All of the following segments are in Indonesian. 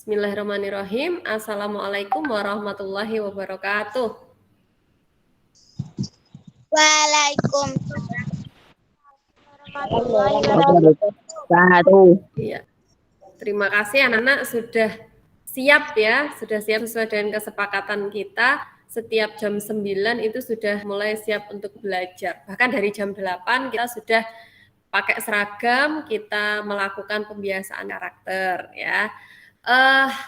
Bismillahirrahmanirrahim. Assalamualaikum warahmatullahi wabarakatuh. Waalaikumsalam warahmatullahi wabarakatuh. Iya. Terima kasih anak-anak sudah siap ya, sudah siap sesuai dengan kesepakatan kita. Setiap jam 9 itu sudah mulai siap untuk belajar. Bahkan dari jam 8 kita sudah pakai seragam, kita melakukan pembiasaan karakter ya.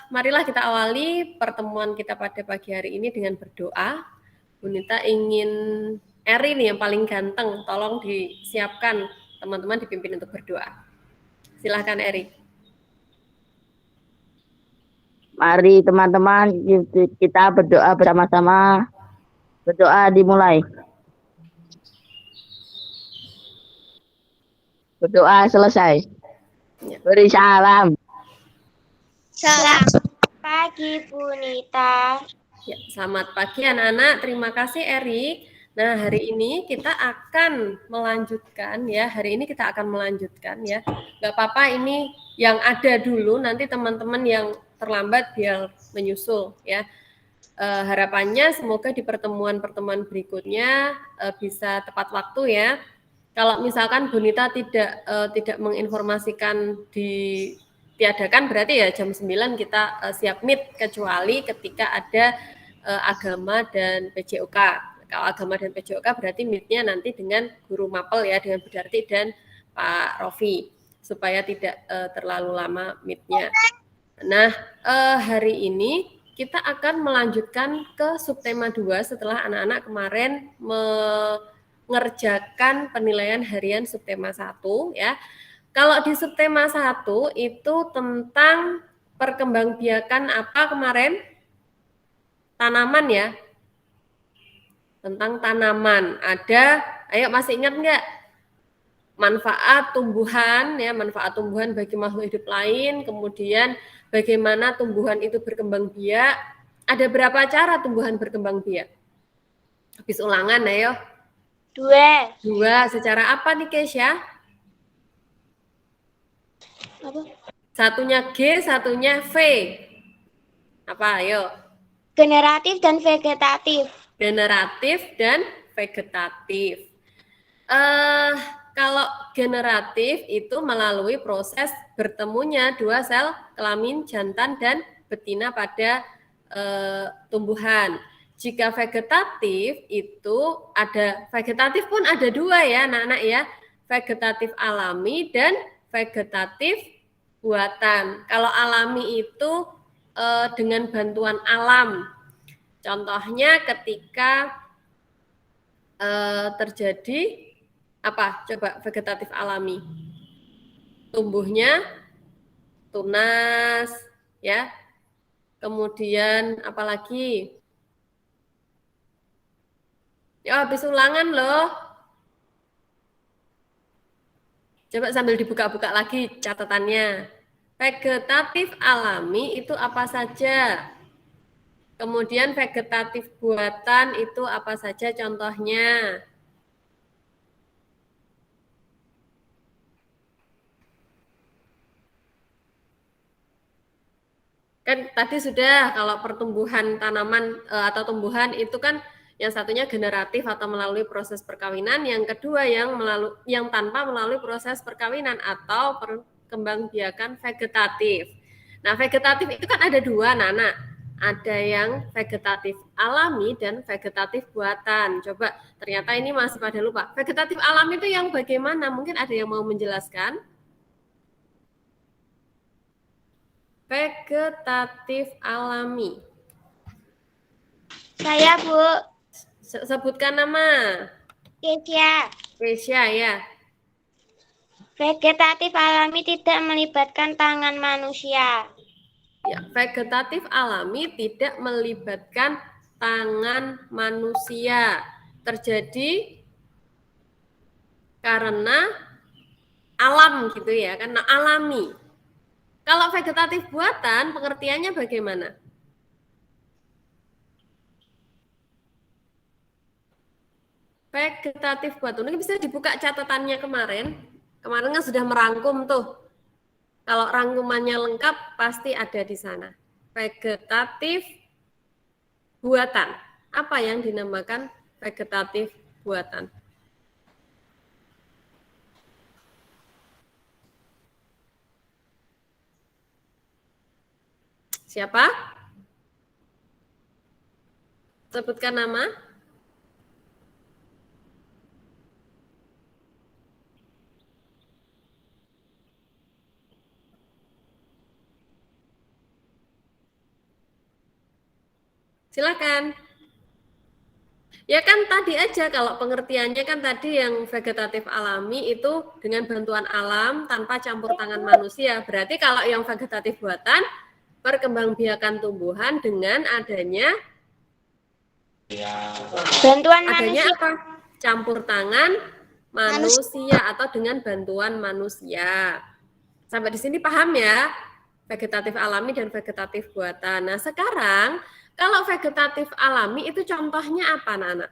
Marilah kita awali pertemuan kita pada pagi hari ini dengan berdoa. Bunita ingin Eri nih yang paling ganteng, tolong disiapkan teman-teman dipimpin untuk berdoa. Silahkan Eri. Mari teman-teman kita berdoa bersama-sama. Berdoa dimulai. Berdoa selesai. Ya. Beri salam. Selamat pagi Bunita. Ya, selamat pagi anak-anak. Terima kasih Eri. Nah, hari ini kita akan melanjutkan ya. Hari ini kita akan melanjutkan ya. Gak apa-apa ini yang ada dulu. Nanti teman-teman yang terlambat biar menyusul ya. Harapannya semoga di pertemuan-pertemuan berikutnya bisa tepat waktu ya. Kalau misalkan Bunita tidak menginformasikan ditiadakan berarti ya jam 9 kita siap meet kecuali ketika ada agama dan PJOK. Kalau agama dan PJOK berarti meet-nya nanti dengan guru mapel ya, dengan Bu Darti dan Pak Rofi supaya tidak terlalu lama meet-nya. Nah, hari ini kita akan melanjutkan ke subtema 2 setelah anak-anak kemarin mengerjakan penilaian harian subtema 1 ya. Kalau di subtema 1 itu tentang perkembangbiakan apa kemarin? Tanaman ya. Tentang tanaman. Ada, ayo masih ingat nggak? Manfaat tumbuhan ya, manfaat tumbuhan bagi makhluk hidup lain, kemudian bagaimana tumbuhan itu berkembang biak. Ada berapa cara tumbuhan berkembang biak? Habis ulangan ayo. Dua. Secara apa nih Kesya? Apa? Satunya G, satunya V. Apa ayo? Generatif dan vegetatif. Generatif dan vegetatif. Kalau generatif itu melalui proses bertemunya dua sel kelamin jantan dan betina pada tumbuhan. Jika vegetatif itu ada, vegetatif pun ada dua ya anak-anak ya, vegetatif alami dan vegetatif buatan. Kalau alami itu dengan bantuan alam. Contohnya ketika terjadi apa? Coba vegetatif alami. Tumbuhnya tunas, ya. Kemudian apalagi? Ya habis ulangan loh. Coba sambil dibuka-buka lagi catatannya. Vegetatif alami itu apa saja? Kemudian vegetatif buatan itu apa saja contohnya? Kan tadi sudah kalau pertumbuhan tanaman atau tumbuhan itu kan yang satunya generatif atau melalui proses perkawinan, yang kedua yang tanpa melalui proses perkawinan atau perkembangbiakan vegetatif. Nah, vegetatif itu kan ada dua, Nana. Ada yang vegetatif alami dan vegetatif buatan. Coba, ternyata ini masih pada lupa. Vegetatif alami itu yang bagaimana? Mungkin ada yang mau menjelaskan? Vegetatif alami. Saya Bu. Sebutkan nama. Kesya ya. Vegetatif alami tidak melibatkan tangan manusia. Ya, vegetatif alami tidak melibatkan tangan manusia. Terjadi karena alam gitu ya, karena alami. Kalau vegetatif buatan pengertiannya bagaimana? Vegetatif buatan ini bisa dibuka catatannya kemarin. Kemarin kan sudah merangkum tuh. Kalau rangkumannya lengkap pasti ada di sana. Vegetatif buatan. Apa yang dinamakan vegetatif buatan? Siapa? Sebutkan nama. Silakan. Ya kan tadi aja kalau pengertiannya kan tadi yang vegetatif alami itu dengan bantuan alam tanpa campur tangan manusia. Berarti kalau yang vegetatif buatan perkembangbiakan tumbuhan dengan adanya Bantuan adanya manusia. apa? Campur tangan manusia atau dengan bantuan manusia. Sampai di sini paham ya? Vegetatif alami dan vegetatif buatan. Nah, sekarang kalau vegetatif alami itu contohnya apa, anak-anak?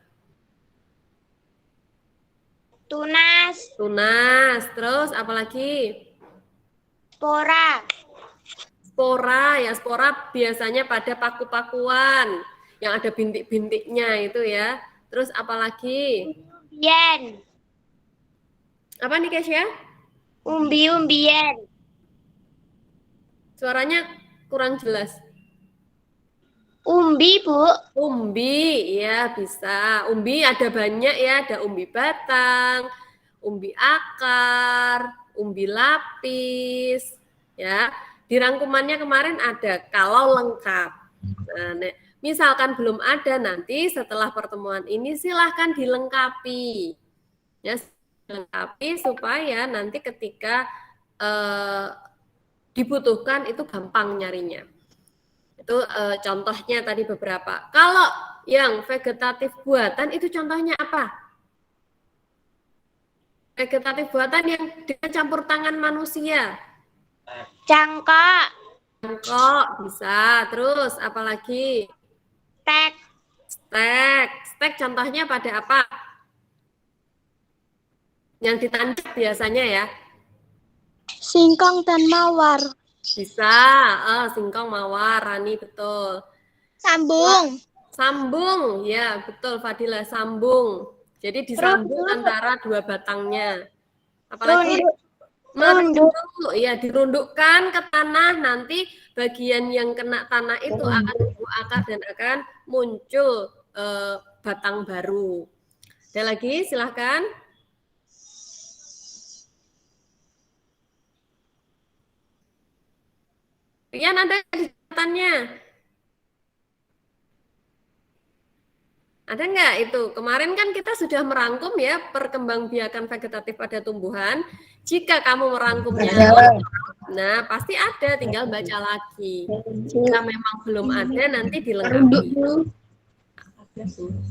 Tunas. Tunas, terus apalagi? Spora. Spora, ya spora biasanya pada paku-pakuan yang ada bintik-bintiknya itu ya. Terus apalagi? Umbi-umbian. Apa nih, Kesya? Umbi-umbian. Suaranya kurang jelas. Umbi, Bu. Umbi, ya bisa. Umbi ada banyak ya, ada umbi batang, umbi akar, umbi lapis, ya. Di rangkumannya kemarin ada kalau lengkap. Nah, misalkan belum ada nanti setelah pertemuan ini silahkan dilengkapi. Ya, dilengkapi supaya nanti ketika dibutuhkan itu gampang nyarinya. Itu contohnya tadi beberapa. Kalau yang vegetatif buatan itu contohnya apa? Vegetatif buatan yang dengan campur tangan manusia. Cangkok. Cangkok bisa. Terus apalagi? Stek. Stek. Stek contohnya pada apa? Yang ditancap biasanya ya. Singkong dan mawar. Bisa. Singkong, mawar, Rani betul. Sambung. Sambung, ya betul Fadila, sambung. Jadi disambung antara dua batangnya. Apalagi merunduk, ya dirundukkan ke tanah, nanti bagian yang kena tanah itu akan tumbuh akar dan akan muncul batang baru. Ada lagi, silahkan. Rian ada di catatannya? Ada nggak itu? Kemarin kan kita sudah merangkum ya perkembangbiakan vegetatif pada tumbuhan. Jika kamu merangkumnya, nah pasti ada, tinggal baca lagi. Jika memang belum ada, nanti dilengkapi.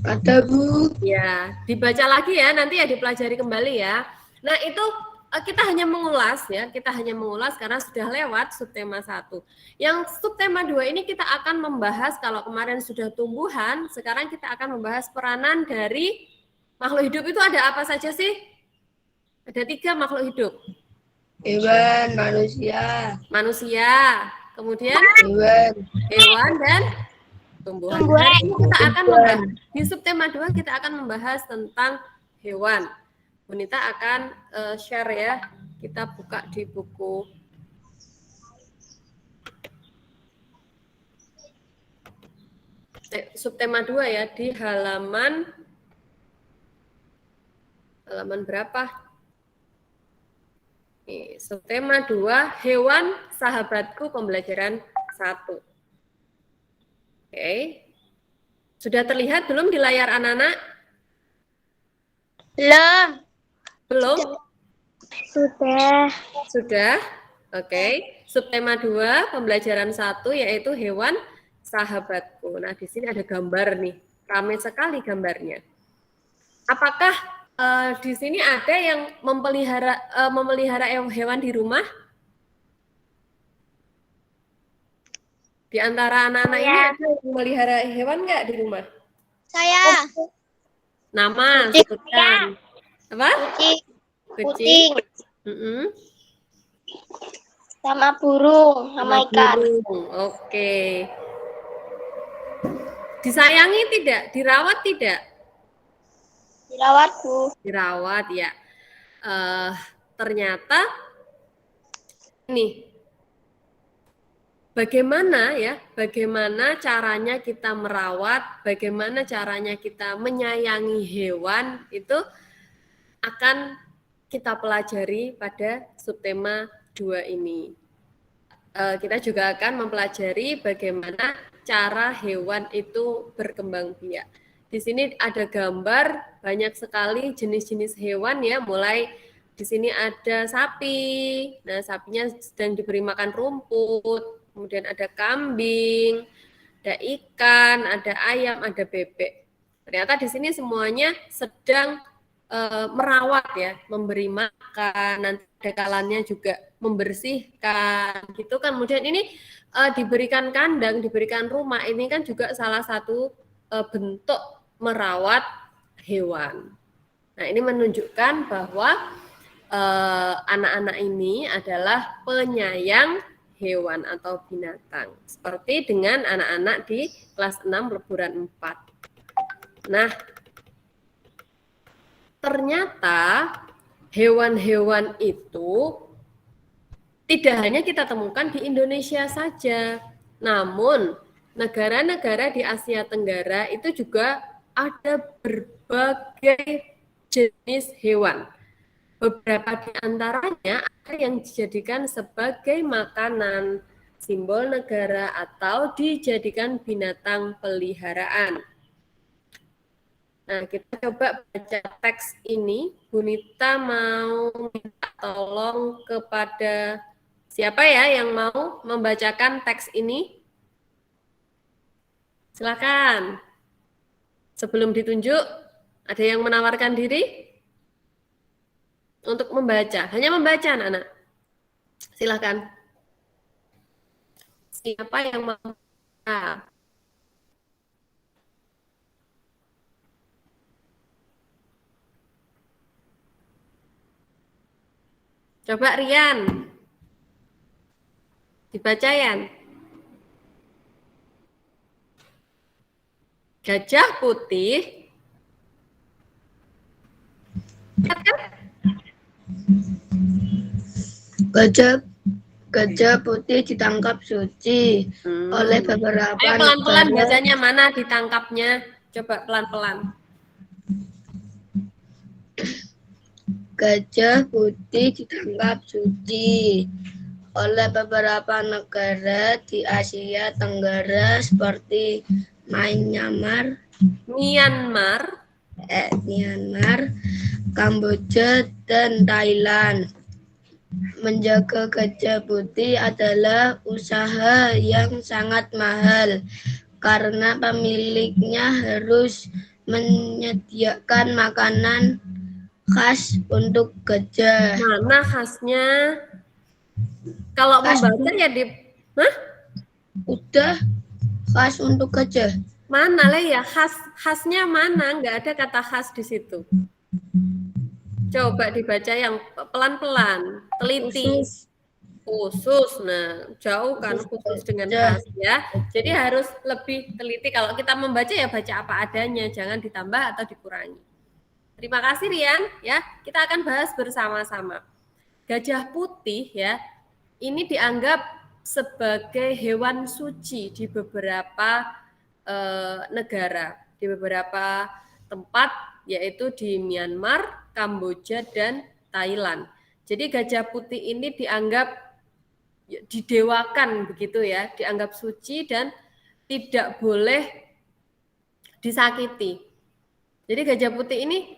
Ada, Bu. Ya, dibaca lagi ya, nanti ya dipelajari kembali ya. Nah itu kita hanya mengulas ya, kita hanya mengulas karena sudah lewat subtema 1. Yang subtema 2 ini kita akan membahas, kalau kemarin sudah tumbuhan, sekarang kita akan membahas peranan dari makhluk hidup itu ada apa saja sih? Ada 3 makhluk hidup. Hewan, manusia. Manusia, kemudian Hewan. dan tumbuhan. Hari ini kita akan membahas, di subtema 2 kita akan membahas tentang hewan. Bunita akan share ya, kita buka di buku subtema 2 ya, di halaman berapa? Nih, subtema 2, hewan sahabatku, pembelajaran 1. Oke. Sudah terlihat belum di layar anak-anak? Belum. Belum? Sudah. Sudah? Oke. Subtema 2, pembelajaran 1 yaitu hewan sahabatku. Nah, di sini ada gambar nih. Ramai sekali gambarnya. Apakah di sini ada yang memelihara hewan di rumah? Di antara anak-anak ini ada yang memelihara hewan nggak di rumah? Saya. Nama, Kucing. sebutkan. Apa? Kucing. Kucing. Sama burung, sama ikan. burung. Oke. Disayangi tidak? Dirawat tidak? Dirawat, Bu. Dirawat ya. Ternyata ini bagaimana caranya kita merawat, bagaimana caranya kita menyayangi hewan itu akan kita pelajari pada subtema 2 ini. Kita juga akan mempelajari bagaimana cara hewan itu berkembang biak. Di sini ada gambar banyak sekali jenis-jenis hewan ya, mulai di sini ada sapi. Nah, sapinya sedang diberi makan rumput. Kemudian ada kambing, ada ikan, ada ayam, ada bebek. Ternyata di sini semuanya sedang merawat ya, memberi makan, nanti ada kalanya juga membersihkan gitu kan. Kemudian ini diberikan kandang, diberikan rumah, ini kan juga salah satu bentuk merawat hewan. Nah, ini menunjukkan bahwa anak-anak ini adalah penyayang hewan atau binatang. Seperti dengan anak-anak di kelas 6 peleburan 4. Nah, ternyata hewan-hewan itu tidak hanya kita temukan di Indonesia saja, namun negara-negara di Asia Tenggara itu juga ada berbagai jenis hewan. Beberapa di antaranya ada yang dijadikan sebagai makanan, simbol negara, atau dijadikan binatang peliharaan. Nah, kita coba baca teks ini. Bunita mau minta tolong kepada siapa ya yang mau membacakan teks ini? Silakan. Sebelum ditunjuk, ada yang menawarkan diri untuk membaca. Hanya membaca, anak-anak. Silakan. Siapa yang mau membaca? Coba Rian. Dibaca Yan. Gajah putih. Gajah putih ditangkap Suci oleh beberapa Ayo pelan-pelan negara. bacanya, mana ditangkapnya? Coba pelan-pelan. Gajah putih ditangkap Suci oleh beberapa negara di Asia Tenggara seperti Myanmar, Kamboja, dan Thailand. Menjaga gajah putih adalah usaha yang sangat mahal karena pemiliknya harus menyediakan makanan khas untuk gajah. Mana khasnya? Kalau membaca ya di Udah khas untuk gajah. mana lah ya, khasnya mana? Nggak ada kata khas di situ. Coba dibaca yang pelan-pelan, teliti. Khusus. Nah, jauh kan khusus dengan khas ya. Jadi harus lebih teliti. Kalau kita membaca ya baca apa adanya, jangan ditambah atau dikurangi. Terima kasih Rian ya. Kita akan bahas bersama-sama. Gajah putih ya, ini dianggap sebagai hewan suci di beberapa negara, di beberapa tempat, yaitu di Myanmar, Kamboja, dan Thailand. Jadi gajah putih ini dianggap didewakan begitu ya, dianggap suci dan tidak boleh disakiti. Jadi gajah putih ini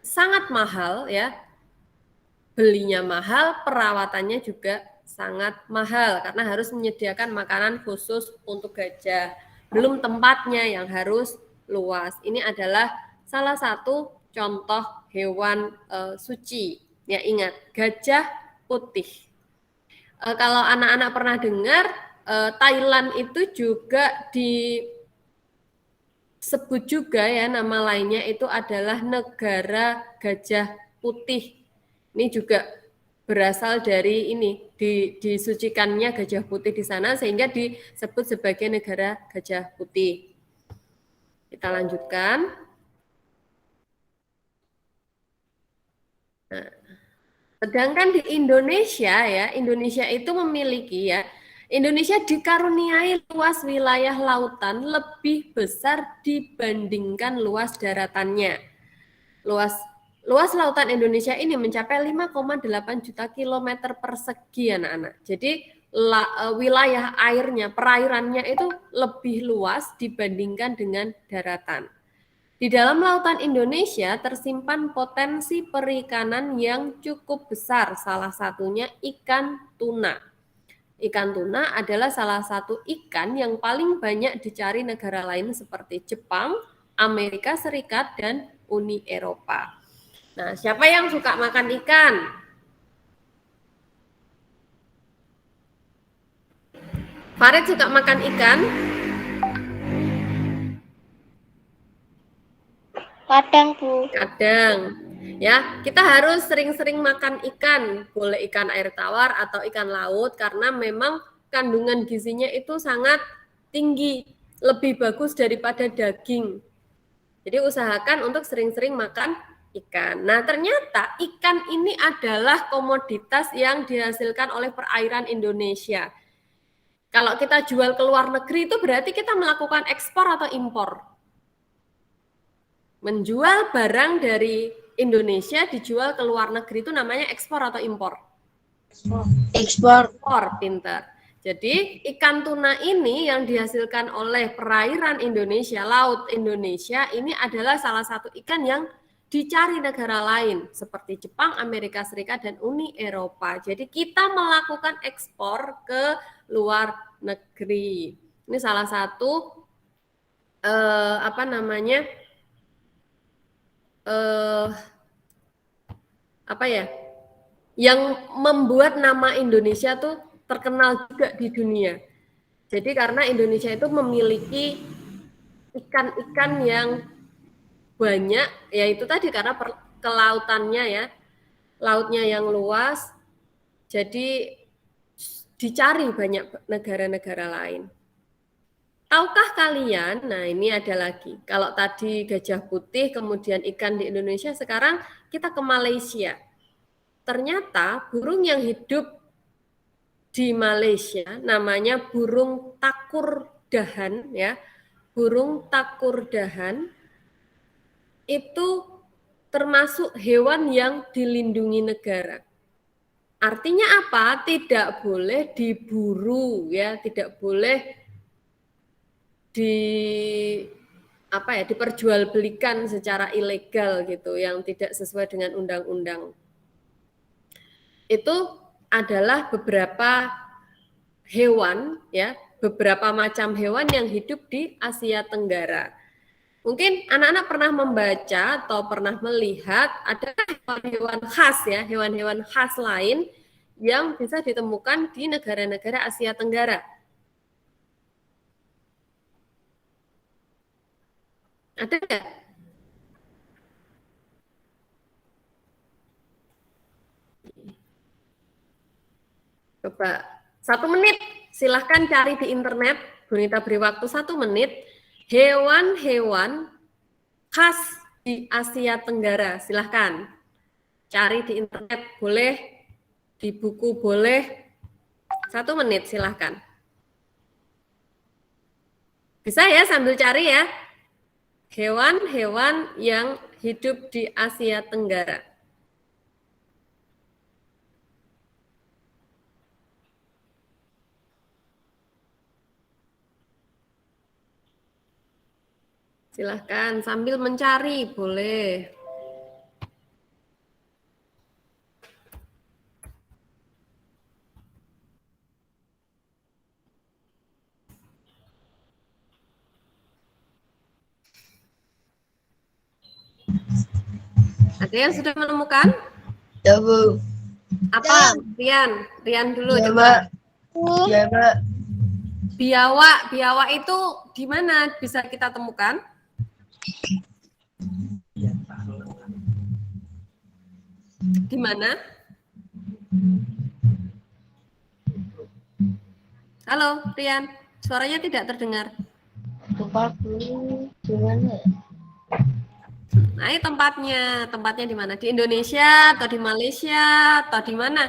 sangat mahal ya, belinya mahal, perawatannya juga sangat mahal karena harus menyediakan makanan khusus untuk gajah. Belum tempatnya yang harus luas. Ini adalah salah satu contoh hewan suci. Ya ingat, gajah putih. Kalau anak-anak pernah dengar, Thailand itu juga disebut juga ya, nama lainnya itu adalah negara gajah putih. Ini juga berasal dari ini, disucikannya Gajah Putih di sana sehingga disebut sebagai negara Gajah Putih. Kita lanjutkan. Nah, sedangkan di Indonesia ya, Indonesia itu memiliki ya, Indonesia dikaruniai luas wilayah lautan lebih besar dibandingkan luas daratannya. Luas lautan Indonesia ini mencapai 5,8 juta kilometer persegi, anak-anak. Jadi wilayah airnya, perairannya itu lebih luas dibandingkan dengan daratan. Di dalam lautan Indonesia tersimpan potensi perikanan yang cukup besar, salah satunya ikan tuna. Ikan tuna adalah salah satu ikan yang paling banyak dicari negara lain seperti Jepang, Amerika Serikat, dan Uni Eropa. Nah, siapa yang suka makan ikan? Farid suka makan ikan? Kadang, Bu. Kadang. Ya, kita harus sering-sering makan ikan, boleh ikan air tawar atau ikan laut karena memang kandungan gizinya itu sangat tinggi, lebih bagus daripada daging. Jadi usahakan untuk sering-sering makan ikan. Nah, ternyata ikan ini adalah komoditas yang dihasilkan oleh perairan Indonesia. Kalau kita jual ke luar negeri itu berarti kita melakukan ekspor atau impor. Menjual barang dari Indonesia dijual ke luar negeri itu namanya ekspor atau impor? Ekspor. Ekspor, pintar. Jadi ikan tuna ini yang dihasilkan oleh perairan Indonesia, laut Indonesia, ini adalah salah satu ikan yang dicari negara lain seperti Jepang, Amerika Serikat, dan Uni Eropa. Jadi kita melakukan ekspor ke luar negeri. Ini salah satu yang membuat nama Indonesia tuh terkenal juga di dunia. Jadi karena Indonesia itu memiliki ikan-ikan yang banyak, yaitu tadi karena kelautannya ya, lautnya yang luas, jadi dicari banyak negara-negara lain. Tahukah kalian, nah ini ada lagi, kalau tadi gajah putih, kemudian ikan di Indonesia, sekarang kita ke Malaysia. Ternyata burung yang hidup di Malaysia namanya burung takur dahan ya. Burung takur dahan itu termasuk hewan yang dilindungi negara. Artinya apa? Tidak boleh diburu ya, tidak boleh diperjualbelikan secara ilegal gitu, yang tidak sesuai dengan undang-undang. Itu adalah beberapa hewan ya, beberapa macam hewan yang hidup di Asia Tenggara. Mungkin anak-anak pernah membaca atau pernah melihat ada hewan-hewan khas ya, hewan-hewan khas lain yang bisa ditemukan di negara-negara Asia Tenggara. Ada nggak? Coba 1 menit, silahkan cari di internet. Bunita beri waktu 1 menit. Hewan-hewan khas di Asia Tenggara, silahkan cari di internet, boleh di buku, boleh. 1 menit, silahkan. Bisa ya sambil cari ya. Hewan-hewan yang hidup di Asia Tenggara. Silahkan sambil mencari, boleh. Ada yang sudah menemukan? Ya, Bu. Apa? Rian dulu Ya, coba. Mbak. Ya, Mbak. Biawak itu di mana bisa kita temukan? Di mana? Halo, Rian. Suaranya tidak terdengar. Tempat dulu gimana ya? Nah, ini tempatnya. Tempatnya di mana? Di Indonesia atau di Malaysia atau di mana?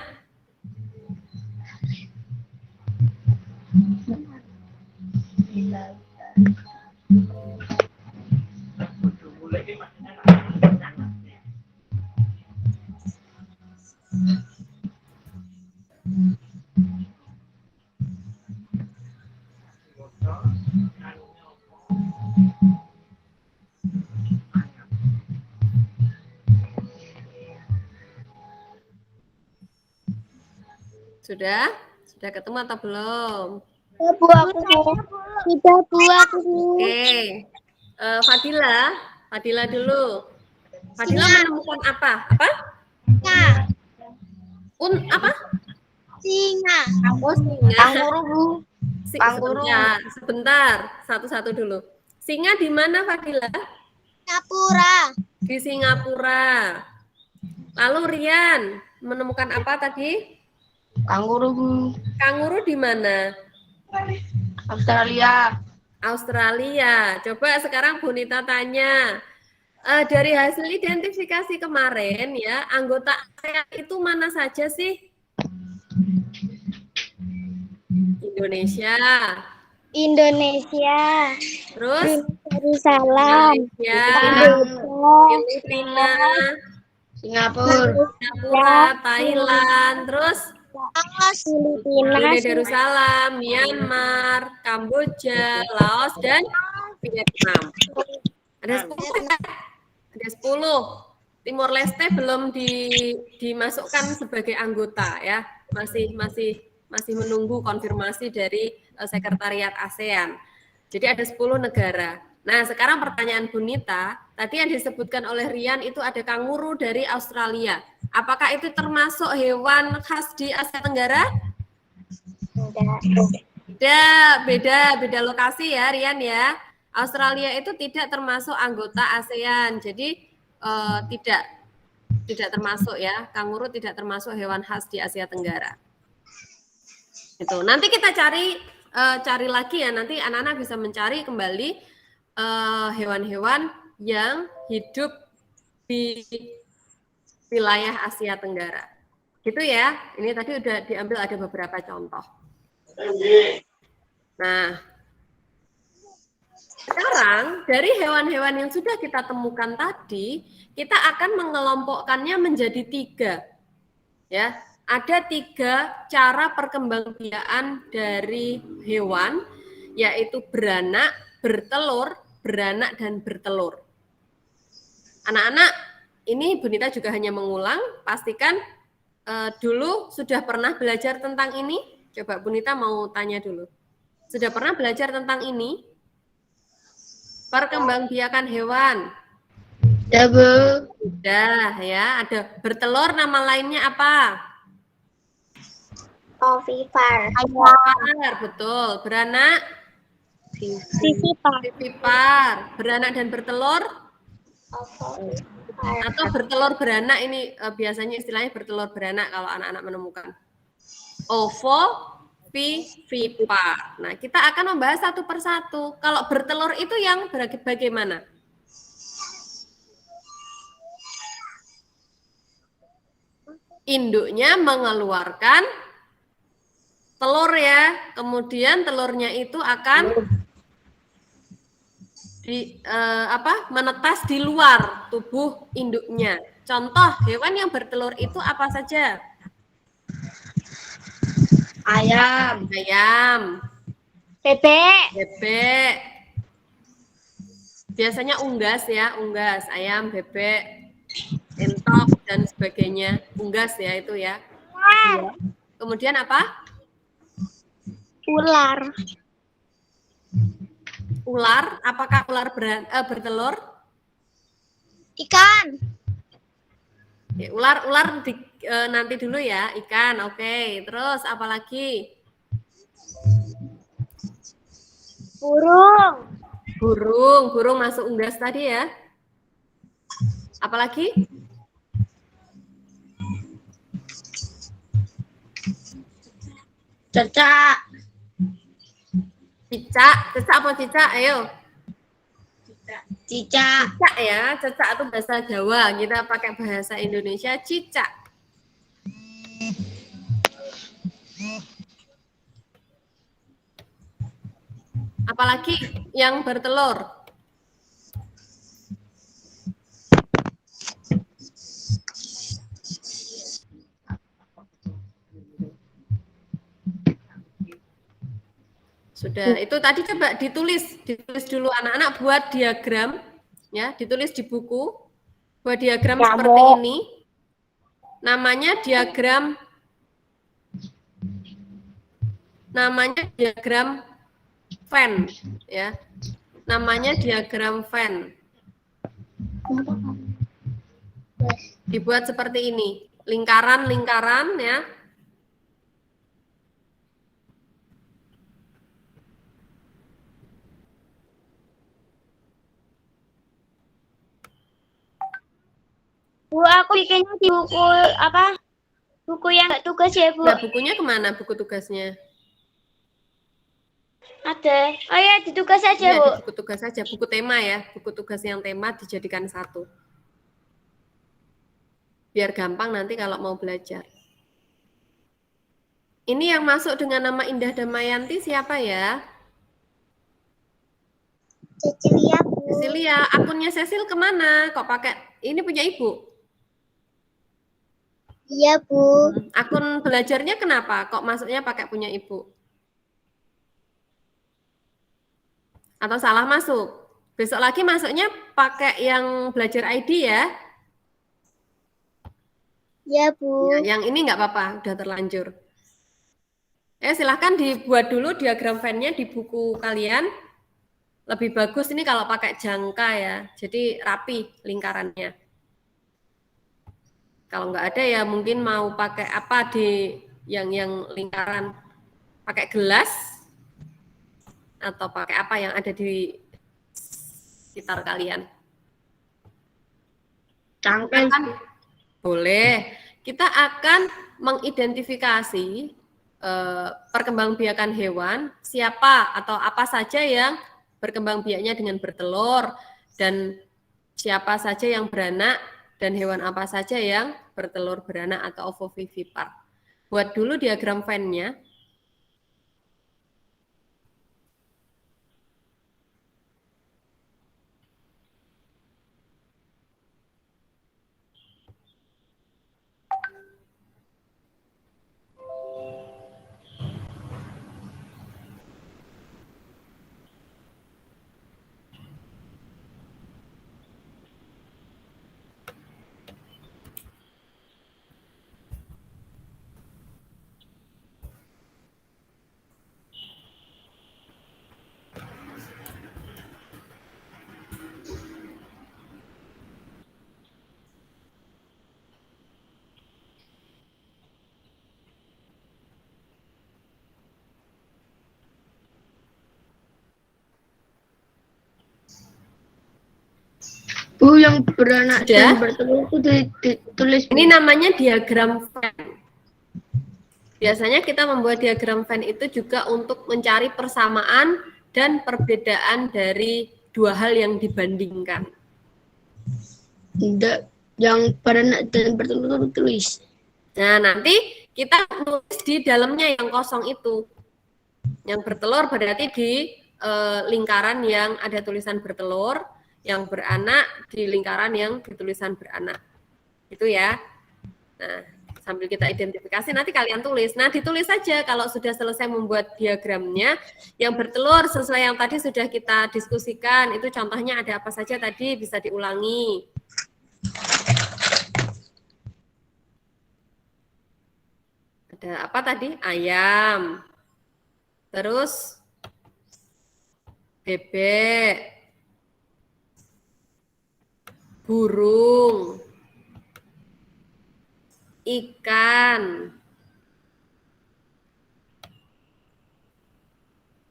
Sudah? Sudah ketemu atau belum? Sudah buat Oke. Fadila. Fadila dulu. Fadila menemukan apa? Apa? Apa? singa. Oh, singa. Kanguru, Bu. Kanguru. Sebentar. Satu-satu dulu. Singa di mana, Fadila? Singapura. Di Singapura. Lalu Rian menemukan apa tadi? Kanguru, Bu. Kanguru di mana? Australia. Australia. Coba sekarang Bonita tanya. Dari hasil identifikasi kemarin ya, anggota ASEAN itu mana saja sih? Indonesia. Indonesia. Terus Yerusalem. Malaysia, Filipina, Singapura. Singapura, Thailand, terus Filipina. Brunei Darussalam, Myanmar, Kamboja, Laos, dan Vietnam. Ada 10 ya? Ada 10. Timor Leste belum dimasukkan sebagai anggota ya. Masih menunggu konfirmasi dari Sekretariat ASEAN. Jadi ada 10 negara. Nah, sekarang pertanyaan Bonita, tadi yang disebutkan oleh Rian itu ada kanguru dari Australia. Apakah itu termasuk hewan khas di Asia Tenggara? Tidak, beda lokasi ya Rian ya. Australia itu tidak termasuk anggota ASEAN, jadi tidak termasuk ya. Kanguru tidak termasuk hewan khas di Asia Tenggara. Itu. Nanti kita cari lagi ya. Nanti anak-anak bisa mencari kembali hewan-hewan yang hidup di wilayah Asia Tenggara. Gitu ya. Ini tadi udah diambil ada beberapa contoh. Nah, sekarang dari hewan-hewan yang sudah kita temukan tadi, kita akan mengelompokkannya menjadi 3. Ya, ada 3 cara perkembangbiakan dari hewan, yaitu beranak, bertelur, beranak, dan bertelur. Anak-anak, ini Bonita juga hanya mengulang, pastikan dulu sudah pernah belajar tentang ini. Coba Bonita mau tanya dulu. Sudah pernah belajar tentang ini? Perkembangbiakan hewan. Ya, Bu. Sudah ya, ada bertelur, nama lainnya apa? Ovipar. Ovipar, betul. Beranak? Sisipar. Vivipar. Beranak dan bertelur? Atau bertelur beranak, ini biasanya istilahnya bertelur beranak kalau anak-anak menemukan. Ovipar. Nah, kita akan membahas satu persatu. Kalau bertelur itu yang bagaimana? Induknya mengeluarkan telur ya, kemudian telurnya itu akan menetas di luar tubuh induknya. Contoh hewan yang bertelur itu apa saja? Ayam. Bebek. Biasanya unggas ya, ayam, bebek, entok dan sebagainya. Unggas ya itu ya. Kemudian apa? Ular, apakah ular bertelur? Ikan. Ya, ular nanti dulu ya, ikan. Oke. Terus apa lagi? Burung masuk unggas tadi ya. Apalagi? Cecak. Cicak, cecak apa cicak? Ayo. Cicak. Cicak ya, cecak itu bahasa Jawa. Kita pakai bahasa Indonesia cicak. Apalagi yang bertelur. Sudah, itu tadi coba ditulis dulu anak-anak buat diagram, ya, ditulis di buku, buat diagram seperti ini. Namanya diagram Venn, ya. Namanya diagram Venn. Dibuat seperti ini, lingkaran-lingkaran, ya. Bu, aku bikinnya di buku apa? Buku yang nggak tugas ya, Bu? Nah, bukunya kemana buku tugasnya? Ada. Oh ya, di tugas aja, Iya, Bu. di buku tugas saja, buku tema ya, buku tugas yang tema dijadikan satu. Biar gampang nanti kalau mau belajar. Ini yang masuk dengan nama Indah Damayanti siapa ya? Cecilia, Bu. Cecilia, akunnya Cecil kemana? Kok pakai, ini punya ibu? Iya, Bu. Akun belajarnya kenapa? Kok masuknya pakai punya ibu? Atau salah masuk? Besok lagi masuknya pakai yang belajar ID ya? Iya, Bu. Ya, yang ini nggak apa-apa, udah terlanjur. Silahkan dibuat dulu diagram Venn-nya di buku kalian. Lebih bagus ini kalau pakai jangka ya, jadi rapi lingkarannya. Kalau nggak ada ya mungkin mau pakai apa di yang lingkaran, pakai gelas atau pakai apa yang ada di sekitar kalian. Cangkeng. Boleh. Kita akan mengidentifikasi perkembangbiakan hewan, siapa atau apa saja yang berkembang biaknya dengan bertelur, dan siapa saja yang beranak, dan hewan apa saja yang bertelur beranak atau ovovivipar. Buat dulu diagram Venn-nya. Bu, yang beranak Sudah? dan bertelur itu ditulis. Ini namanya diagram Venn. Biasanya kita membuat diagram Venn itu juga untuk mencari persamaan dan perbedaan dari dua hal yang dibandingkan. Tidak, yang beranak dan bertelur tulis. Nah, nanti kita tulis di dalamnya yang kosong itu. Yang bertelur berarti di lingkaran yang ada tulisan bertelur, yang beranak di lingkaran yang ditulisan beranak. Itu ya. Nah, sambil kita identifikasi nanti kalian tulis. Nah, ditulis saja kalau sudah selesai membuat diagramnya. Yang bertelur sesuai yang tadi sudah kita diskusikan, itu contohnya ada apa saja tadi, bisa diulangi. Ada apa tadi? Ayam. Terus bebek. Burung. Ikan.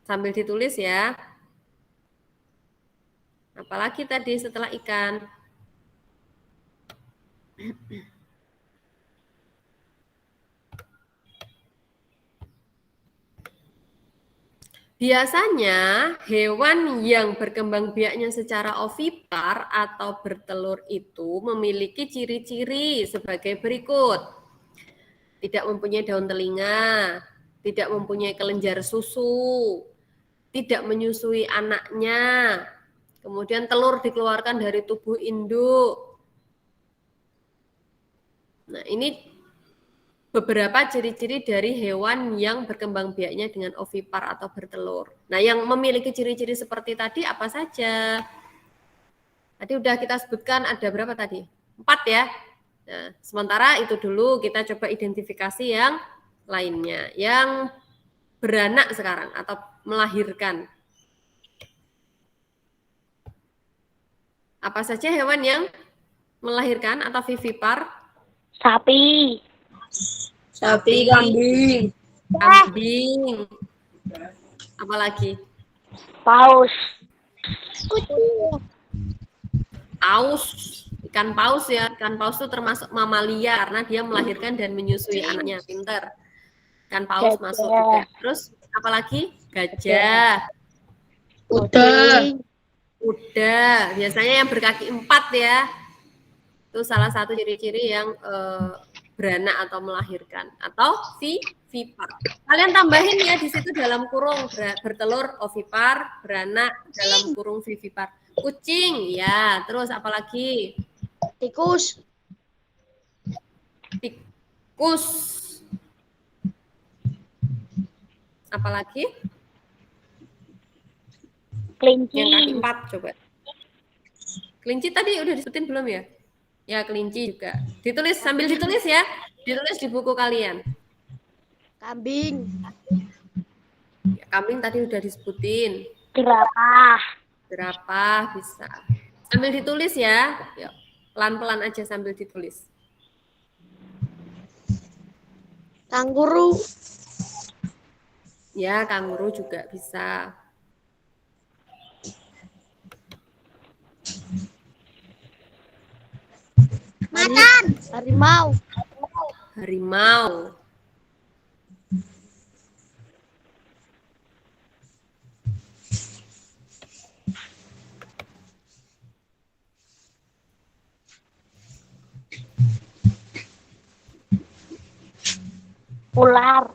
Sambil ditulis ya. Apalagi tadi setelah ikan? Biasanya hewan yang berkembang biaknya secara ovipar atau bertelur itu memiliki ciri-ciri sebagai berikut. Tidak mempunyai daun telinga, tidak mempunyai kelenjar susu, tidak menyusui anaknya, kemudian telur dikeluarkan dari tubuh induk. Nah, ini beberapa ciri-ciri dari hewan yang berkembang biaknya dengan ovipar atau bertelur. Nah, yang memiliki ciri-ciri seperti tadi apa saja? Tadi udah kita sebutkan ada berapa tadi? 4 ya. Nah, sementara itu dulu kita coba identifikasi yang lainnya. Yang beranak sekarang atau melahirkan. Apa saja hewan yang melahirkan atau vivipar? Sapi. Sapi, kambing. Kambing. Apalagi? Paus. Paus. Ikan paus ya. Ikan paus itu termasuk mamalia karena dia melahirkan dan menyusui anaknya. Pinter. Ikan paus Gajah. masuk juga. Terus apalagi? Gajah. Kuda. Kuda. Biasanya yang berkaki 4 ya. Itu salah satu ciri-ciri yang beranak atau melahirkan atau vivipar. Kalian tambahin ya di situ dalam kurung bertelur ovipar, beranak dalam kurung vivipar. Kucing ya, terus apalagi? Tikus. Tikus. Apalagi? Kelinci. Yang kaki 4 coba. Kelinci tadi udah disebutin belum ya? Ya, kelinci juga. Ditulis, sambil ditulis ya. Ditulis di buku kalian. Kambing. Ya, kambing tadi udah disebutin. Jerapah. Jerapah bisa. Sambil ditulis ya. Yuk, pelan-pelan aja sambil ditulis. Kanguru. Ya, kanguru juga bisa. Macan. Harimau. Harimau. Ular.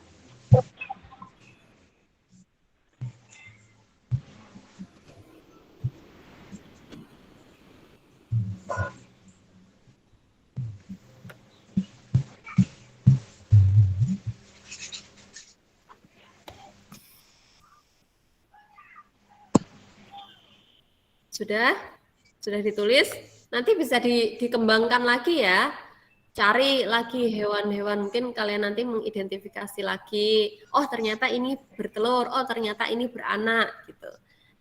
Sudah? Sudah ditulis? Nanti bisa dikembangkan lagi ya. Cari lagi hewan-hewan, mungkin kalian nanti mengidentifikasi lagi. Oh, ternyata ini bertelur. Oh, ternyata ini beranak gitu.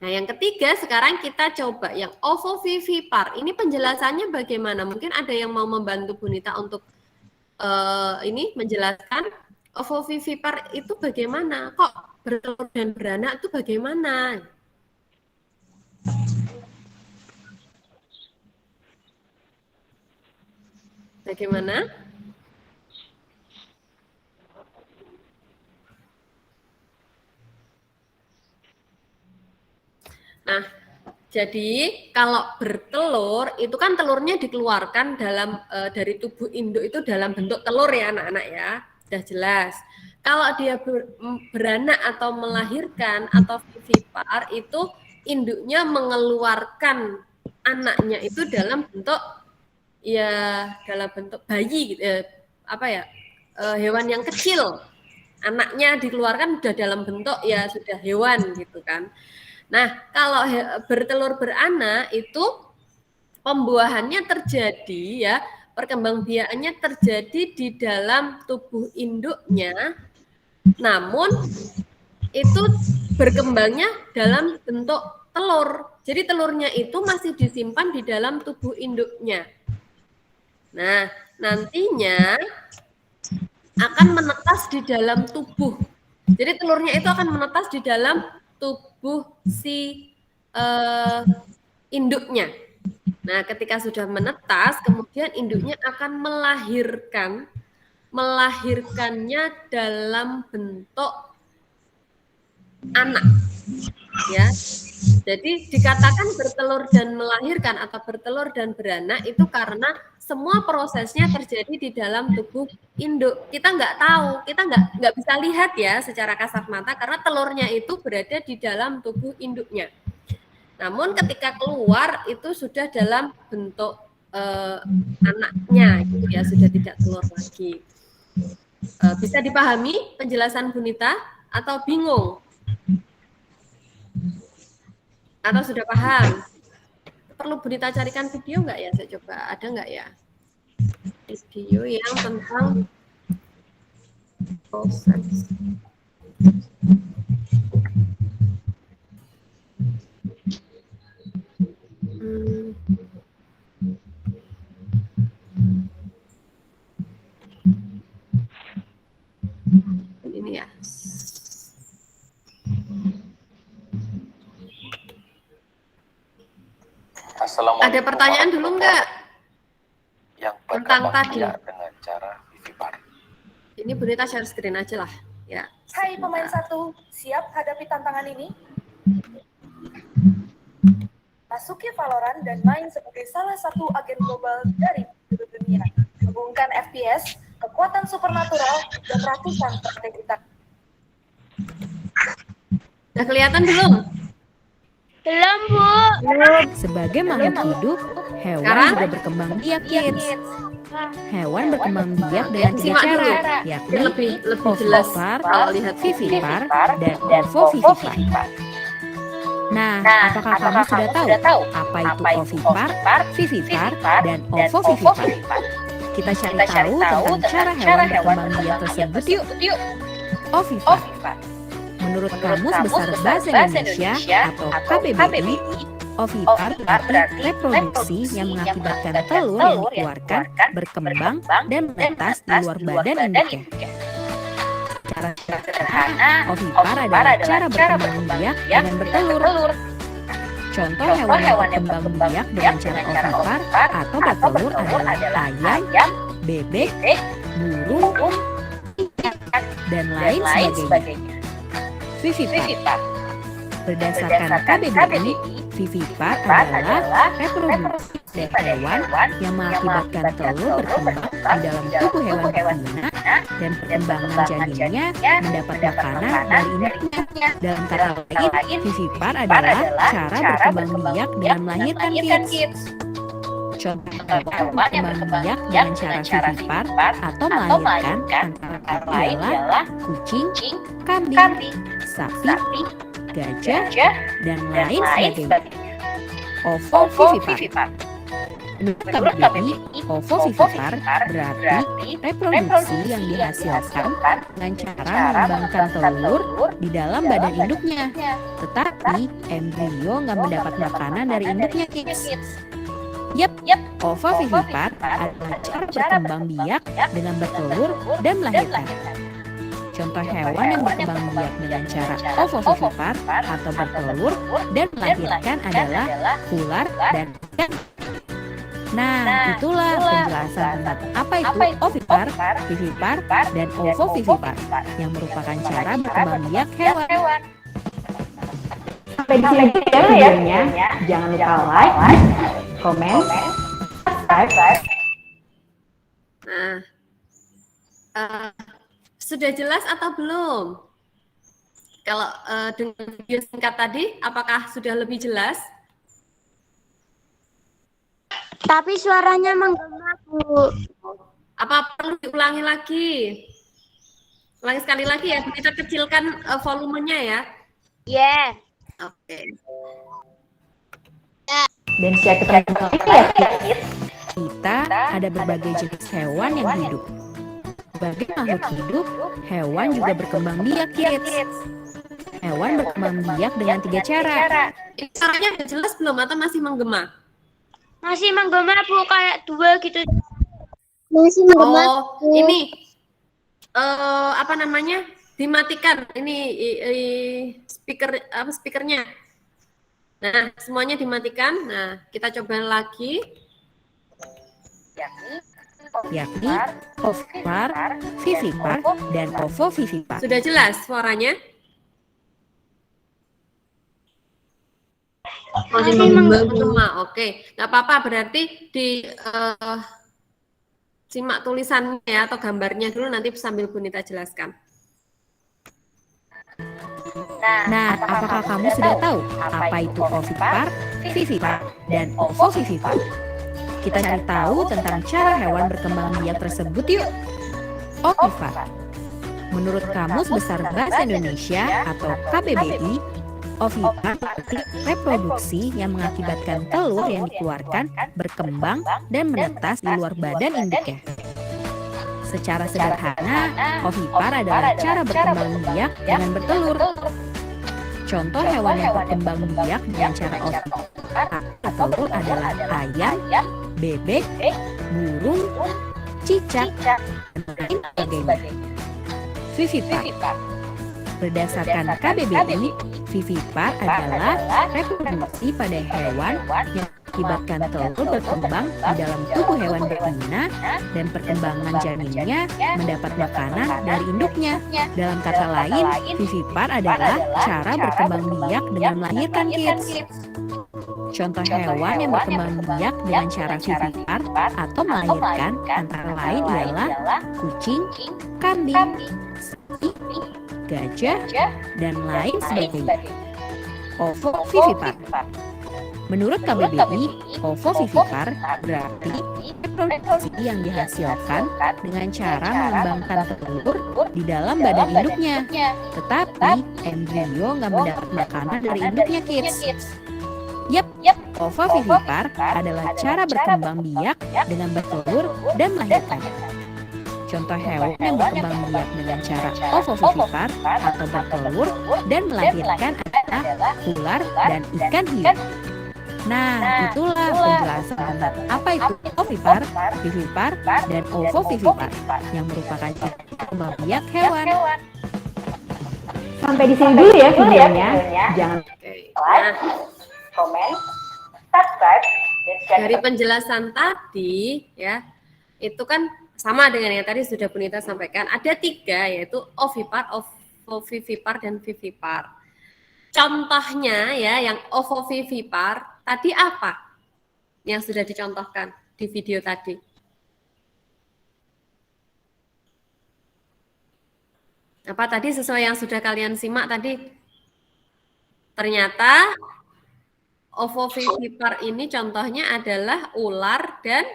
Nah, yang ketiga sekarang kita coba yang ovovivipar. Ini penjelasannya bagaimana? Mungkin ada yang mau membantu Bunita untuk ini menjelaskan ovovivipar itu bagaimana? Kok bertelur dan beranak itu bagaimana? Bagaimana? Nah, jadi kalau bertelur itu kan telurnya dikeluarkan dalam dari tubuh induk itu dalam bentuk telur ya anak-anak ya, sudah jelas. Kalau dia beranak atau melahirkan atau vivipar itu induknya mengeluarkan anaknya itu dalam bentuk ya dalam bentuk bayi gitu, hewan yang kecil. Anaknya dikeluarkan sudah dalam bentuk ya sudah hewan gitu kan. Nah, kalau bertelur beranak itu pembuahannya terjadi ya, perkembangbiakannya terjadi di dalam tubuh induknya. Namun itu berkembangnya dalam bentuk telur. Jadi telurnya itu masih disimpan di dalam tubuh induknya. Nah, nantinya akan menetas di dalam tubuh. Jadi telurnya itu akan menetas di dalam tubuh si induknya. Nah, ketika sudah menetas, kemudian induknya akan melahirkannya dalam bentuk anak. Ya. Jadi dikatakan bertelur dan melahirkan atau bertelur dan beranak itu karena semua prosesnya terjadi di dalam tubuh induk. Kita nggak tahu, kita nggak bisa lihat ya secara kasat mata karena telurnya itu berada di dalam tubuh induknya. Namun ketika keluar itu sudah dalam bentuk anaknya, gitu ya, sudah tidak telur lagi. Bisa dipahami penjelasan Bunita atau bingung? Atau sudah paham? Perlu Bunita carikan video nggak ya? Saya coba, ada nggak ya? Video yang tentang proses. Ini ya. Ada pertanyaan dulu nggak? Yang tentang berkembang tadi biak dengan cara vivipar. Ini Bunita share screen aja lah. Ya. Hai pemain satu, siap hadapi tantangan ini? Masuki Valorant dan main sebagai salah satu agen global dari seluruh dunia. Hubungkan FPS, kekuatan supernatural, dan ratusan strategi taktik. Udah kelihatan belum? Belum, Bu. Sebagai makhluk hidup, hewan Sekarang? juga berkembang biak, kids. Hewan berkembang biak dengan tiga Simak cara, dulu. yakni Lebih jelas ovipar, kalau lihat vivipar, dan ovovivipar. Nah, apakah kamu sudah tahu apa itu ovipar, vivipar, dan ovovivipar? Kita cari tahu tentang cara hewan berkembang biak tersebut yuk. Ovipar. Menurut Kamus Besar Bahasa Indonesia atau KBBI, ovipar berarti reproduksi yang mengakibatkan telur yang dikeluarkan berkembang dan menetas di luar badan induknya. Cara sederhana, ovipar adalah cara berkembang biak dengan bertelur. Contoh hewan yang berkembang biak dengan cara ovipar atau bertelur adalah ayam, bebek, burung, dan lain sebagainya. Vivipar. Berdasarkan KBBI, vivipar adalah reproduksi pada hewan yang mengakibatkan telur berkembang di dalam tubuh hewan betina dan perkembangan janinnya mendapat makanan dari induknya. Dalam kata lain, vivipar adalah cara berkembang biak dengan melahirkan kids. Contoh hewan yang berkembang biak dengan cara vivipar atau melahirkan antara lain adalah kucing, kambing, sapi, gajah, dan lain sebagainya. Ovovivipar. Menurut KBBI, ovovivipar berarti reproduksi yang dihasilkan dengan cara mengembangkan telur di dalam badan induknya. Tetapi embrio nggak mendapat makanan dari induknya, kids. Yap, ovovivipar adalah cara berkembang biak dengan bertelur dan melahirkan. Contoh hewan yang berkembang biak dengan cara ovovivipar atau bertelur dan melahirkan adalah ular dan ikan. Nah, itulah penjelasan tentang apa itu ovipar, vivipar, dan ovovivipar yang merupakan cara berkembang biak hewan. Sampai di sini ya videonya. Jangan lupa like, komen, subscribe. Nah, sudah jelas atau belum? Kalau dengan video singkat tadi, apakah sudah lebih jelas? Tapi suaranya menggema, Bu. Apa perlu diulangi lagi? Ulangi sekali lagi ya, kita kecilkan volumenya ya. Yeah. Oke. Dan share ke teman-teman ya, kids. Kita ada berbagai jenis hewan yang hidup. Sebagai makhluk hidup, hewan juga berkembang biak, kids. Hewan berkembang biak dengan tiga cara. Ini caranya udah jelas belum atau masih menggema? Masih menggema, Bu, kayak dua gitu. Masih menggema. Oh, ini apa namanya? Dimatikan ini speakernya. Nah, semuanya dimatikan. Nah, kita coba lagi. Yakni ovipar, vivipar, dan ovovivipar. Sudah jelas suaranya? Masih mengembang. Oke, nggak apa-apa, berarti di simak tulisannya atau gambarnya dulu, nanti sambil Bu Nita jelaskan. Nah, apakah kamu sudah tahu apa itu ovipar, vivipar, dan ovovivipar? Kita cari tahu tentang cara hewan berkembang biak tersebut yuk. Ovipar. Menurut Kamus Besar Bahasa Indonesia atau KBBI, ovipar berarti reproduksi yang mengakibatkan telur yang dikeluarkan berkembang dan menetas di luar badan induknya. Secara sederhana, ovipar adalah cara berkembang biak dengan bertelur. Contoh hewan yang berkembang biak dengan cara ovipar bertelur adalah ayam, bebek, burung, cicak, dan lain sebagainya. Vivipar. Berdasarkan KBBI, vivipar adalah reproduksi pada hewan yang mengakibatkan telur berkembang di dalam tubuh hewan betina dan perkembangan janinnya mendapat makanan dari induknya. Dalam kata lain, vivipar adalah cara berkembang biak dengan melahirkan kids. Contoh hewan yang berkembang biak dengan cara vivipar atau melahirkan antara lain ialah kucing, kambing, sapi, gajah, dan lain sebagainya. Ovovivipar. Menurut KBBI, ovovivipar berarti reproduksi yang dihasilkan dengan cara mengembangkan telur di dalam badan induknya. Tetapi embrio nggak mendapat makanan dari induknya, kids. Yap, ovovivipar adalah cara berkembang biak dengan bertelur dan melahirkan. Contoh hewan yang berkembang biak dengan cara ovovivipar atau bertelur dan melahirkan adalah ular dan ikan hiu. Nah, itulah penjelasan apa itu ovipar, vivipar, dan ovovivipar yang merupakan cara berkembang biak hewan. Sampai di sini dulu ya videonya. Jangan Nah, Komen, subscribe, dan share. dari penjelasan tadi ya, itu kan sama dengan yang tadi sudah Bu Nita sampaikan. Ada 3, yaitu ovipar, ovovivipar, dan vivipar. Contohnya ya, yang ovovivipar tadi apa yang sudah dicontohkan di video tadi? Apa tadi sesuai yang sudah kalian simak tadi? Ternyata ovovivipar ini contohnya adalah ular dan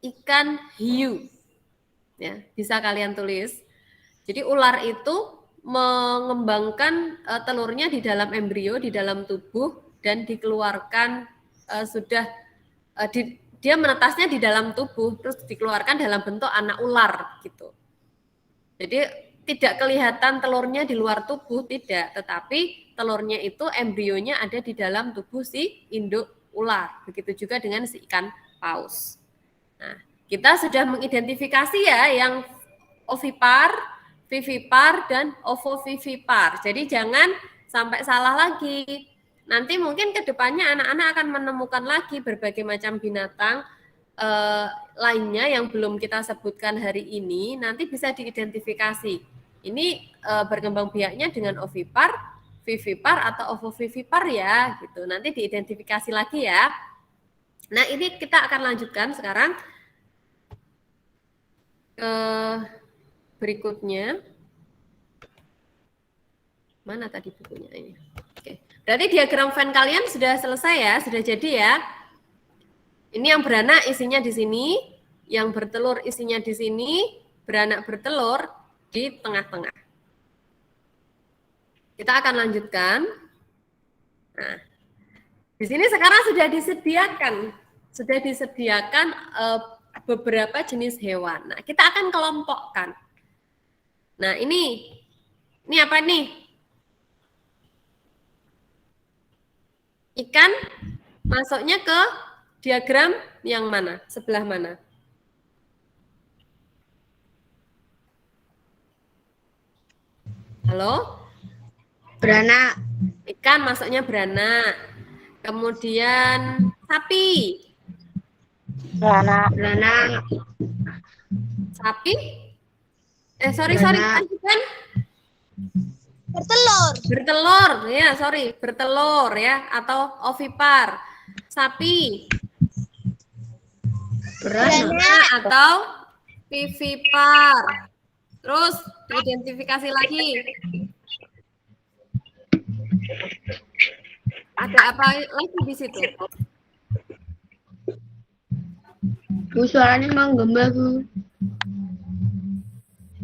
ikan hiu. Ya, bisa kalian tulis. Jadi ular itu mengembangkan telurnya di dalam embrio, di dalam tubuh, dan dikeluarkan dia menetasnya di dalam tubuh, terus dikeluarkan dalam bentuk anak ular gitu. Jadi tidak kelihatan telurnya di luar tubuh, tidak, tetapi telurnya itu embrionya ada di dalam tubuh si induk ular. Begitu juga dengan si ikan paus. Nah, kita sudah mengidentifikasi ya yang ovipar, vivipar, dan ovovivipar. Jadi jangan sampai salah lagi. Nanti mungkin ke depannya anak-anak akan menemukan lagi berbagai macam binatang lainnya yang belum kita sebutkan hari ini, nanti bisa diidentifikasi. Ini berkembang biaknya dengan ovipar, vivipar, atau ovovivipar ya, gitu. Nanti diidentifikasi lagi ya. Nah, ini kita akan lanjutkan sekarang ke berikutnya. Mana tadi bukunya ini? Oke. Berarti diagram Venn kalian sudah selesai ya, sudah jadi ya. Ini yang beranak isinya di sini, yang bertelur isinya di sini, beranak bertelur di tengah-tengah. Kita akan lanjutkan. Nah, di sini sekarang sudah disediakan beberapa jenis hewan. Nah, kita akan kelompokkan. Nah, ini apa nih? Ikan masuknya ke diagram yang mana? Sebelah mana? Halo? Beranak. Ikan masuknya beranak. Kemudian sapi. Beranak. Beranak. Sapi? Sorry, Beranak. ikan. Bertelur, ya sorry, bertelur ya, atau ovipar. Sapi, beranak atau vivipar. Terus identifikasi lagi. Ada apa lagi di situ? Bu, suaranya menggema, Bu.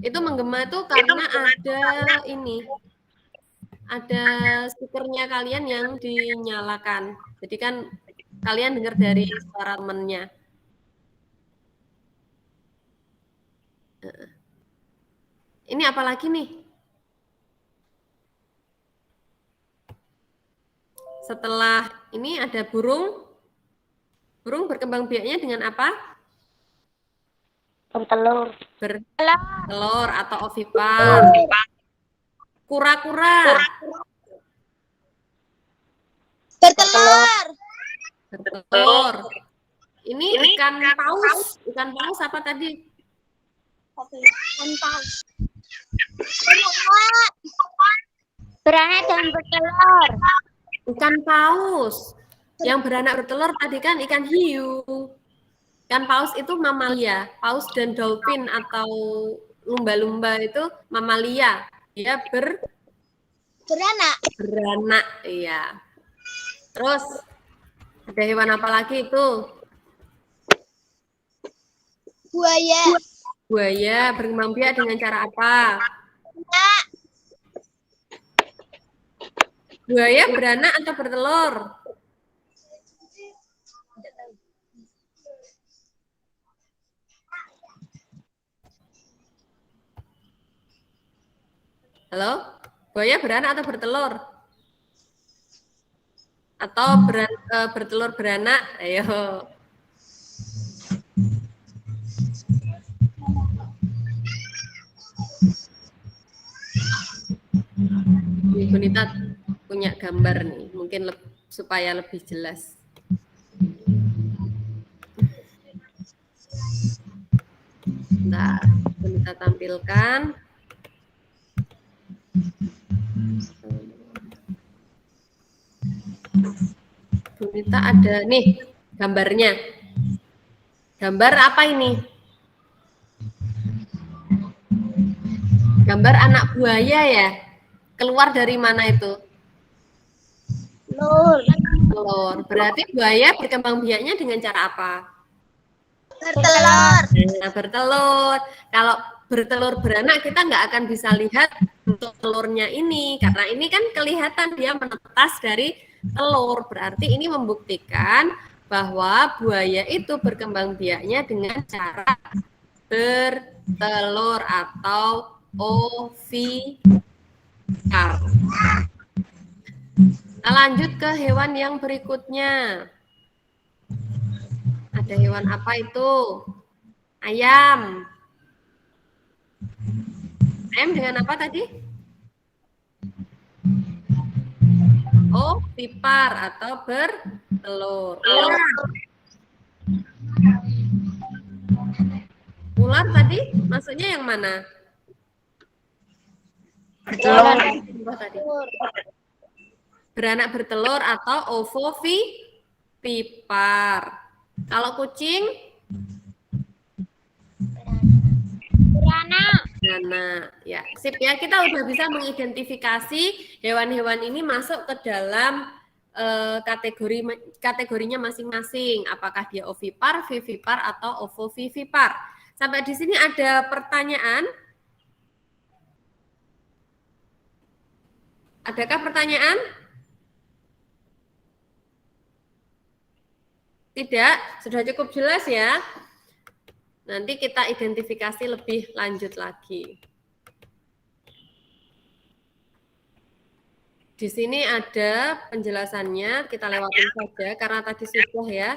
Itu menggema itu karena ada ini. Ada speakernya kalian yang dinyalakan. Jadi kan kalian dengar dari suara temennya. Ini apa lagi nih? Setelah ini ada burung. Burung berkembang biaknya dengan apa? Bertelur. Bertelur atau ovipar. Kura-kura. Bertelur. Ini ikan paus. Ikan paus apa tadi? Beranak dan bertelur. Ikan paus. Yang beranak bertelur tadi kan ikan hiu. Ikan paus itu mamalia. Paus dan dolphin atau lumba-lumba itu mamalia. Dia beranak, iya. Terus ada hewan apa lagi itu? Buaya berkembang biak dengan cara apa? Buaya beranak atau bertelur? Halo? Buaya beranak atau bertelur? Atau bertelur beranak? Ayo. Bu Nita punya gambar nih, mungkin supaya lebih jelas. Nah, Bu Nita tampilkan. Bu Nita ada nih gambarnya. Gambar apa ini? Gambar anak buaya ya? Keluar dari mana itu? Telur. Berarti buaya berkembang biaknya dengan cara apa? Nah, bertelur. Kalau bertelur beranak kita nggak akan bisa lihat telurnya ini. Karena ini kan kelihatan dia menetas dari telur. Berarti ini membuktikan bahwa buaya itu berkembang biaknya dengan cara bertelur atau ovipar. Kita lanjut ke hewan yang berikutnya. Ada hewan apa itu? Ayam. Ayam dengan apa tadi? Ovipar atau bertelur. Ular tadi maksudnya yang mana? Beranak bertelur atau ovovipar. Kalau kucing? Beranak. Ya, sip ya. Kita udah bisa mengidentifikasi hewan-hewan ini masuk ke dalam kategorinya masing-masing. Apakah dia ovipar, vivipar, atau ovovivipar. Sampai di sini ada pertanyaan? Adakah pertanyaan? Tidak, sudah cukup jelas ya. Nanti kita identifikasi lebih lanjut lagi. Di sini ada penjelasannya, kita lewatin saja karena tadi sudah ya.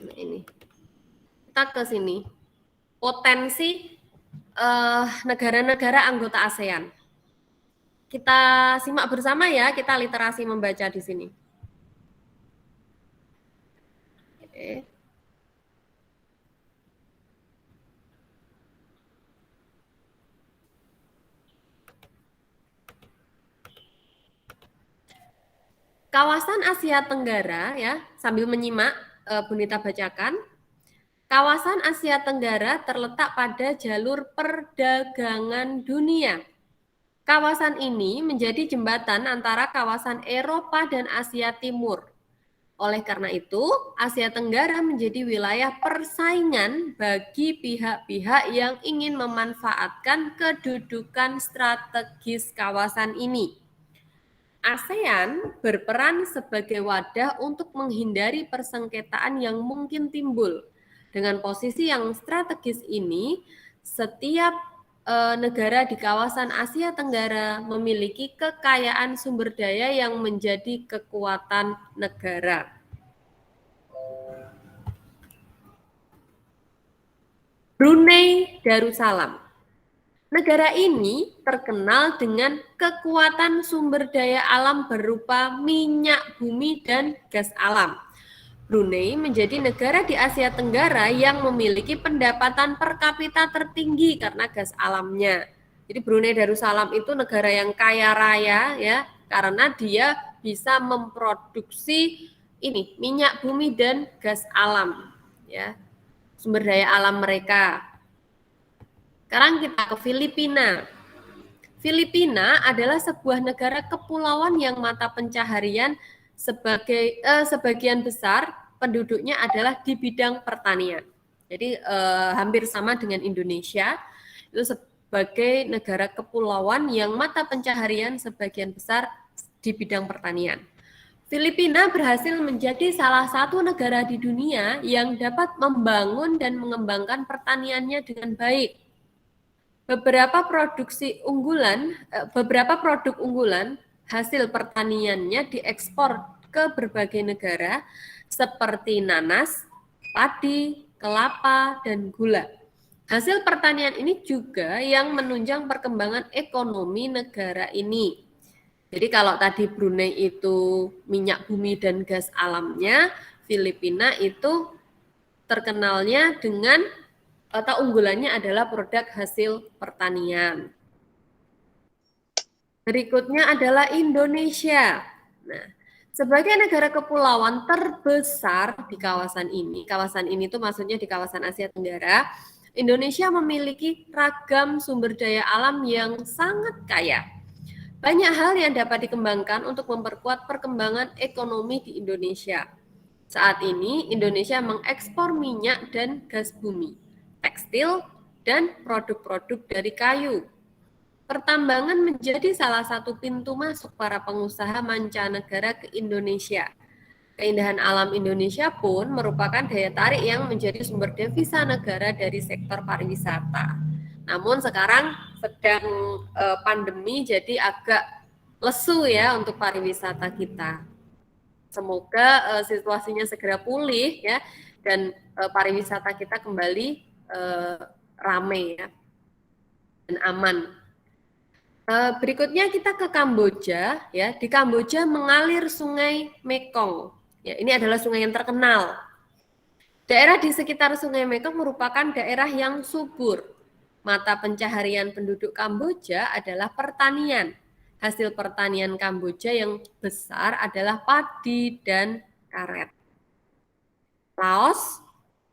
Nah ini, kita ke sini. Potensi negara-negara anggota ASEAN. Kita simak bersama ya, kita literasi membaca di sini. Oke. Kawasan Asia Tenggara ya, sambil menyimak Bunita bacakan. Kawasan Asia Tenggara terletak pada jalur perdagangan dunia. Kawasan ini menjadi jembatan antara kawasan Eropa dan Asia Timur. Oleh karena itu, Asia Tenggara menjadi wilayah persaingan bagi pihak-pihak yang ingin memanfaatkan kedudukan strategis kawasan ini. ASEAN berperan sebagai wadah untuk menghindari persengketaan yang mungkin timbul. Dengan posisi yang strategis ini, setiap negara di kawasan Asia Tenggara memiliki kekayaan sumber daya yang menjadi kekuatan negara. Brunei Darussalam. Negara ini terkenal dengan kekuatan sumber daya alam berupa minyak bumi dan gas alam. Brunei menjadi negara di Asia Tenggara yang memiliki pendapatan per kapita tertinggi karena gas alamnya. Jadi Brunei Darussalam itu negara yang kaya raya ya, karena dia bisa memproduksi ini minyak bumi dan gas alam ya. Sumber daya alam mereka. Sekarang kita ke Filipina. Filipina adalah sebuah negara kepulauan yang mata pencaharian sebagian besar penduduknya adalah di bidang pertanian. Jadi hampir sama dengan Indonesia, itu sebagai negara kepulauan yang mata pencaharian sebagian besar di bidang pertanian. Filipina berhasil menjadi salah satu negara di dunia yang dapat membangun dan mengembangkan pertaniannya dengan baik. Beberapa produk unggulan hasil pertaniannya diekspor ke berbagai negara seperti nanas, padi, kelapa, dan gula. Hasil pertanian ini juga yang menunjang perkembangan ekonomi negara ini. Jadi kalau tadi Brunei itu minyak bumi dan gas alamnya, Filipina itu terkenalnya dengan atau unggulannya adalah produk hasil pertanian. Berikutnya adalah Indonesia. Nah, sebagai negara kepulauan terbesar di kawasan ini itu maksudnya di kawasan Asia Tenggara, Indonesia memiliki ragam sumber daya alam yang sangat kaya. Banyak hal yang dapat dikembangkan untuk memperkuat perkembangan ekonomi di Indonesia. Saat ini, Indonesia mengekspor minyak dan gas bumi, tekstil, dan produk-produk dari kayu. Pertambangan menjadi salah satu pintu masuk para pengusaha mancanegara ke Indonesia. Keindahan alam Indonesia pun merupakan daya tarik yang menjadi sumber devisa negara dari sektor pariwisata. Namun sekarang sedang pandemi, jadi agak lesu ya untuk pariwisata kita. Semoga situasinya segera pulih ya, dan pariwisata kita kembali ramai ya dan aman. Berikutnya kita ke Kamboja ya. Di Kamboja mengalir Sungai Mekong. Ya, ini adalah sungai yang terkenal. Daerah di sekitar Sungai Mekong merupakan daerah yang subur. Mata pencaharian penduduk Kamboja adalah pertanian. Hasil pertanian Kamboja yang besar adalah padi dan karet. Laos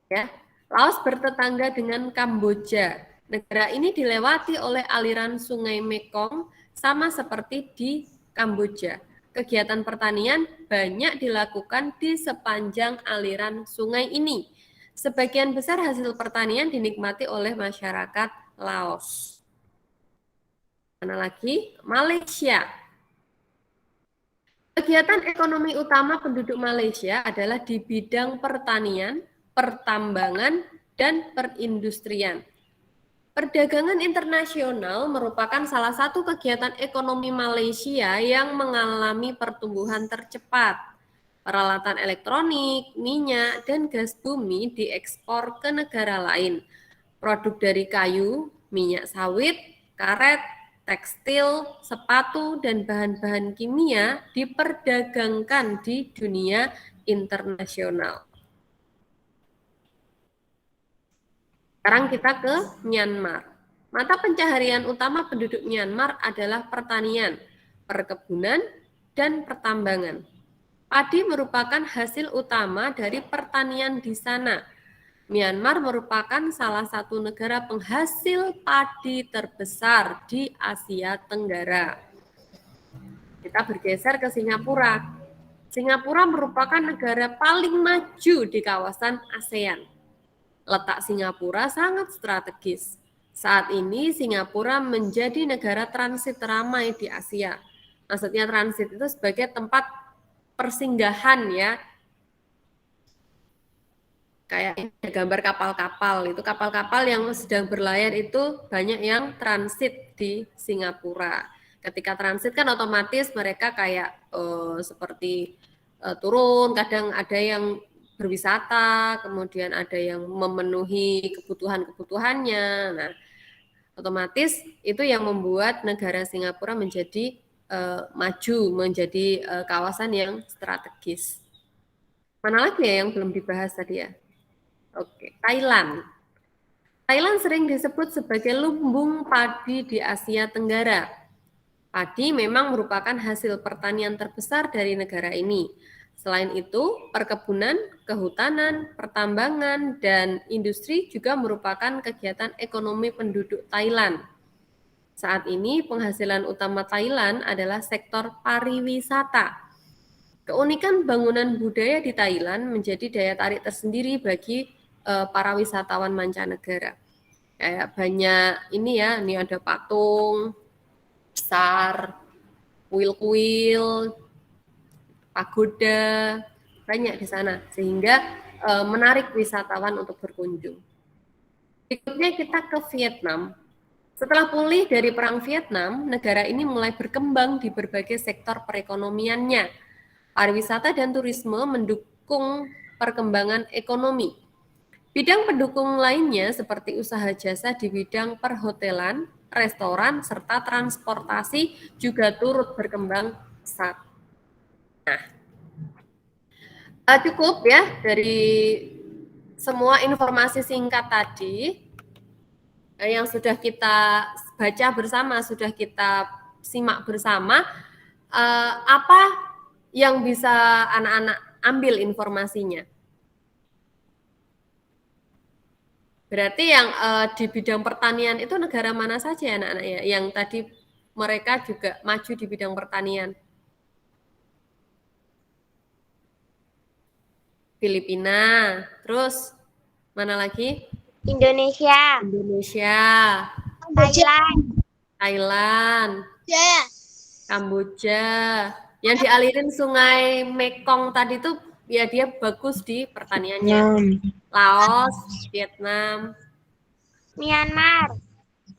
ya. Laos bertetangga dengan Kamboja. Negara ini dilewati oleh aliran Sungai Mekong sama seperti di Kamboja. Kegiatan pertanian banyak dilakukan di sepanjang aliran sungai ini. Sebagian besar hasil pertanian dinikmati oleh masyarakat Laos. Mana lagi? Malaysia. Kegiatan ekonomi utama penduduk Malaysia adalah di bidang pertanian, pertambangan, dan perindustrian. Perdagangan internasional merupakan salah satu kegiatan ekonomi Malaysia yang mengalami pertumbuhan tercepat. Peralatan elektronik, minyak, dan gas bumi diekspor ke negara lain. Produk dari kayu, minyak sawit, karet, tekstil, sepatu, dan bahan-bahan kimia diperdagangkan di dunia internasional. Sekarang kita ke Myanmar. Mata pencaharian utama penduduk Myanmar adalah pertanian, perkebunan, dan pertambangan. Padi merupakan hasil utama dari pertanian di sana. Myanmar merupakan salah satu negara penghasil padi terbesar di Asia Tenggara. Kita bergeser ke Singapura. Singapura merupakan negara paling maju di kawasan ASEAN. Letak Singapura sangat strategis. Saat ini Singapura menjadi negara transit teramai di Asia. Maksudnya transit itu sebagai tempat persinggahan ya. Kayak ini gambar kapal-kapal, itu kapal-kapal yang sedang berlayar itu banyak yang transit di Singapura. Ketika transit kan otomatis mereka kayak seperti turun, kadang ada yang berwisata, kemudian ada yang memenuhi kebutuhan-kebutuhannya. Nah, otomatis itu yang membuat negara Singapura menjadi maju, menjadi kawasan yang strategis. Mana lagi ya yang belum dibahas tadi ya? Oke, Thailand. Thailand sering disebut sebagai lumbung padi di Asia Tenggara. Padi memang merupakan hasil pertanian terbesar dari negara ini. Selain itu, perkebunan, kehutanan, pertambangan, dan industri juga merupakan kegiatan ekonomi penduduk Thailand. Saat ini penghasilan utama Thailand adalah sektor pariwisata. Keunikan bangunan budaya di Thailand menjadi daya tarik tersendiri bagi para wisatawan mancanegara. Kayak banyak ini ya, ini ada patung besar, kuil-kuil, pagoda, banyak di sana sehingga menarik wisatawan untuk berkunjung. Berikutnya kita ke Vietnam. Setelah pulih dari perang Vietnam, negara ini mulai berkembang di berbagai sektor perekonomiannya. Pariwisata dan turisme mendukung perkembangan ekonomi. Bidang pendukung lainnya seperti usaha jasa di bidang perhotelan, restoran, serta transportasi juga turut berkembang pesat. Nah, cukup ya dari semua informasi singkat tadi yang sudah kita baca bersama, sudah kita simak bersama. Apa yang bisa anak-anak ambil informasinya? Berarti yang di bidang pertanian itu negara mana saja anak-anak ya? Yang tadi mereka juga maju di bidang pertanian. Filipina, terus mana lagi? Indonesia. Thailand, Kamboja. Yang dialirin Sungai Mekong tadi tuh ya dia bagus di pertaniannya. Laos, Vietnam, Myanmar.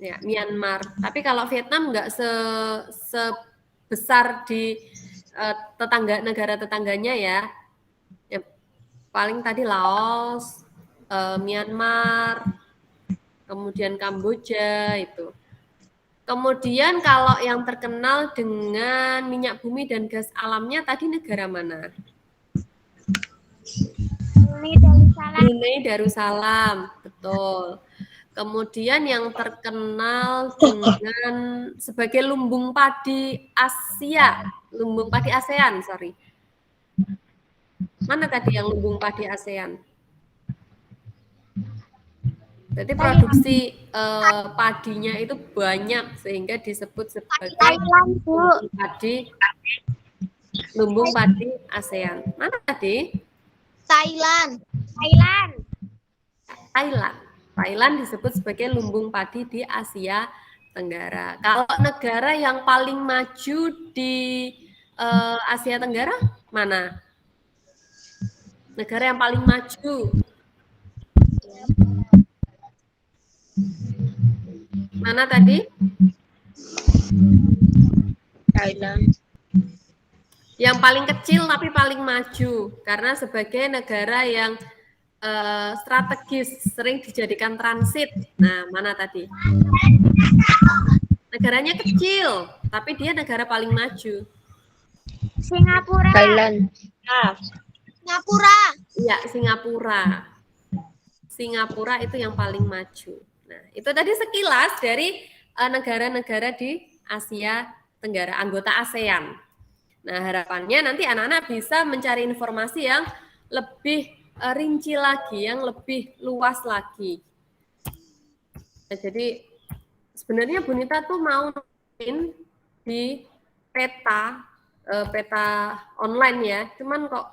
Ya, Myanmar. Tapi kalau Vietnam nggak sebesar di negara tetangganya ya. Ya. Paling tadi Laos, Myanmar, kemudian Kamboja itu. Kemudian kalau yang terkenal dengan minyak bumi dan gas alamnya tadi negara mana? Brunei Darussalam, betul. Kemudian yang terkenal dengan sebagai lumbung padi Asia, lumbung padi ASEAN, sorry. Mana tadi yang lumbung padi ASEAN? Jadi produksi padinya itu banyak sehingga disebut sebagai lumbung padi ASEAN. Mana tadi? Thailand disebut sebagai lumbung padi di Asia Tenggara. Kalau negara yang paling maju di Asia Tenggara mana? Negara yang paling maju. Mana tadi? Thailand. Yang paling kecil tapi paling maju karena sebagai negara yang strategis sering dijadikan transit. Nah, mana tadi? Negaranya kecil tapi dia negara paling maju. Singapura. Thailand. Singapura. Iya, Singapura. Singapura itu yang paling maju. Nah, itu tadi sekilas dari negara-negara di Asia Tenggara, anggota ASEAN. Nah, harapannya nanti anak-anak bisa mencari informasi yang lebih rinci lagi, yang lebih luas lagi. Nah, jadi sebenarnya Bunita tuh mau nulis di peta online ya, cuman kok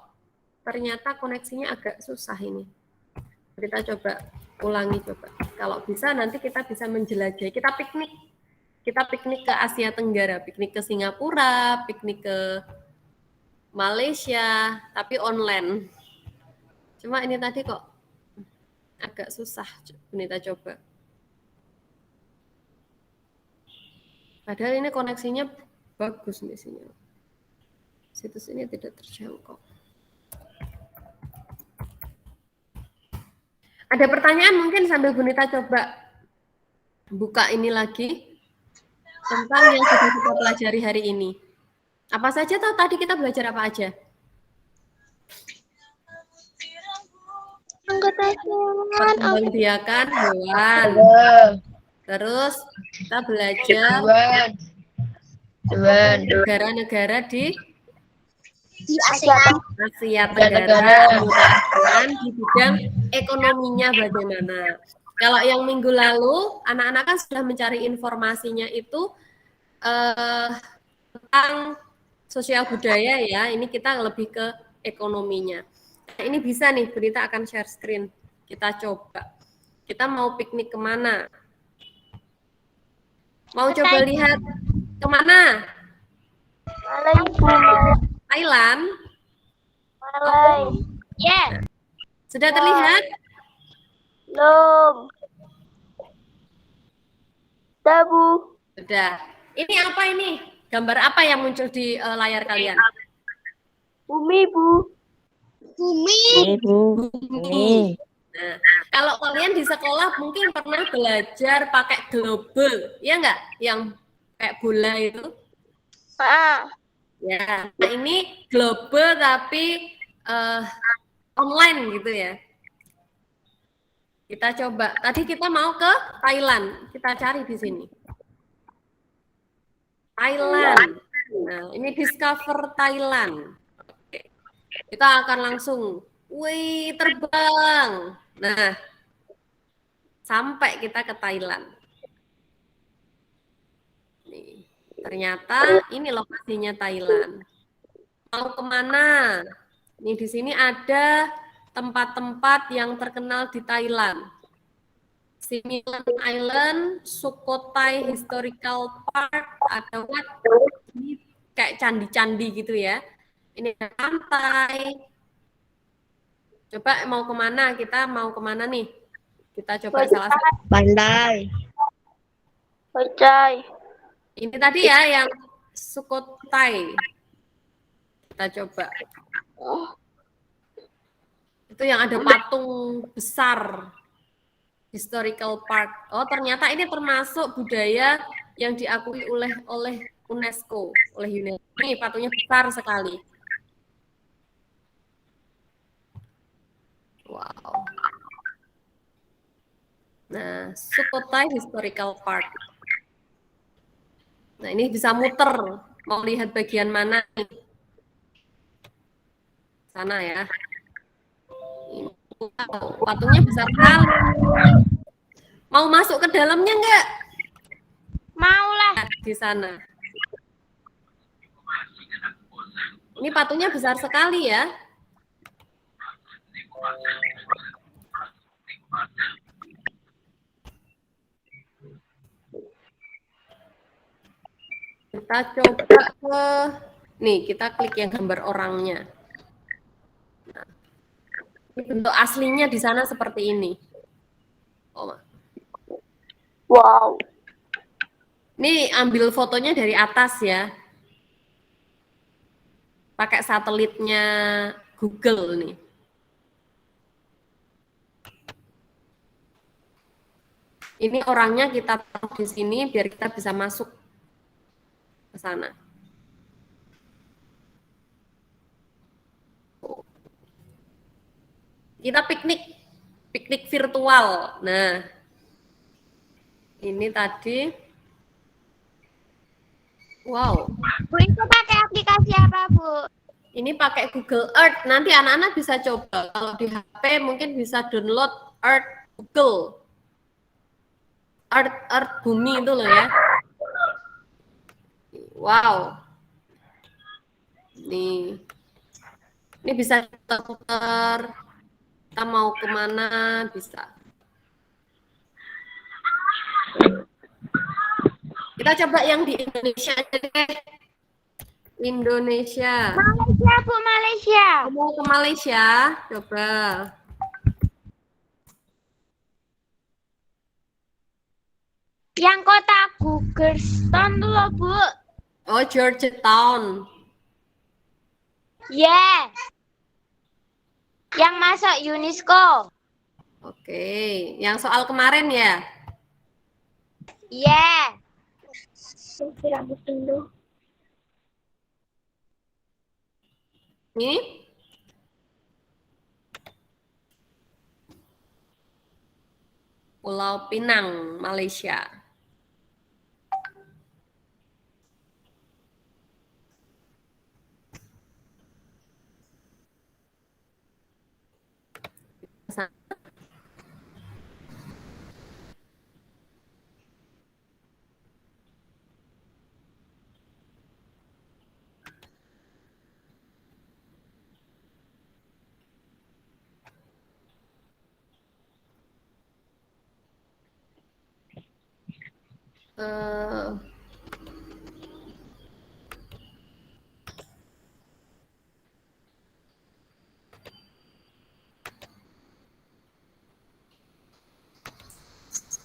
ternyata koneksinya agak susah ini. Kita coba ulangi coba. Kalau bisa nanti kita bisa menjelajahi. Kita piknik ke Asia Tenggara, piknik ke Singapura, piknik ke Malaysia, tapi online. Cuma ini tadi kok agak susah. Bunita coba. Padahal ini koneksinya bagus di sini. Situs ini tidak terjangkau. Ada pertanyaan mungkin sambil Bunita coba buka ini lagi tentang yang sudah kita pelajari hari ini. Apa saja tahu tadi kita belajar apa aja? Perkembangbiakan hewan. Terus kita belajar negara-negara di Asia Tenggara, di bidang ekonominya bagaimana. Kalau yang minggu lalu, anak-anak kan sudah mencari informasinya itu tentang sosial budaya ya, ini kita lebih ke ekonominya. Nah, ini bisa nih, Bunita akan share screen. Kita coba. Kita mau piknik kemana? Mau coba lihat kemana? Thailand? Ya. Sudah terlihat? Belum. Tabu. Sudah. Ini apa ini? Gambar apa yang muncul di layar kalian? Bumi, Bu. Bumi. Bumi. Nah, kalau kalian di sekolah mungkin pernah belajar pakai globe, ya enggak? Yang kayak bola itu. Ya, nah ini globe tapi online gitu ya. Kita coba. Tadi kita mau ke Thailand. Kita cari di sini. Thailand. Nah, ini Discover Thailand. Oke. Kita akan langsung, wih, terbang. Nah, sampai kita ke Thailand. Nih, ternyata ini lokasinya Thailand. Mau kemana? Nih di sini ada tempat-tempat yang terkenal di Thailand. Similan Island, Sukhothai Historical Park, ada ini kayak candi-candi gitu ya. Ini ada pantai. Coba mau kemana? Kita mau kemana nih? Kita coba salah satu. Pandai. Bocai. Ini tadi ya yang Sukhothai. Kita coba. Itu yang ada patung besar. Historical Park. Oh, ternyata ini termasuk budaya yang diakui oleh UNESCO, oleh UNESCO. Ini patungnya besar sekali. Wow. Nah, Sukhothai Historical Park. Nah, ini bisa muter. Mau lihat bagian mana? Sana ya. Ini. Patungnya besar sekali. Mau masuk ke dalamnya enggak? Mau lah. Di sana. Ini patungnya besar sekali ya. Kita coba ke, nih kita klik yang gambar orangnya. Nah, ini bentuk aslinya di sana seperti ini. Oh, Wow. ini ambil fotonya dari atas ya. Pakai satelitnya Google nih. Ini orangnya kita taruh di sini biar kita bisa masuk ke sana. Kita piknik piknik virtual. Nah, ini tadi. Wow. Bu, itu pakai aplikasi apa, Bu? Ini pakai Google Earth. Nanti anak-anak bisa coba. Kalau di HP mungkin bisa download Earth Google. Earth bumi itu loh ya. Wow. Nih. Ini bisa putar. Kita mau kemana bisa. Kita coba yang di Indonesia aja deh. Indonesia. Malaysia, Bu, Malaysia. Mau ke Malaysia? Coba. Yang kota Gugerstone tuh loh, Bu. Oh, Georgetown. Yeah. Yang masuk UNESCO. Oke, yang soal kemarin ya? Yeah. Ini? Pulau Pinang, Malaysia.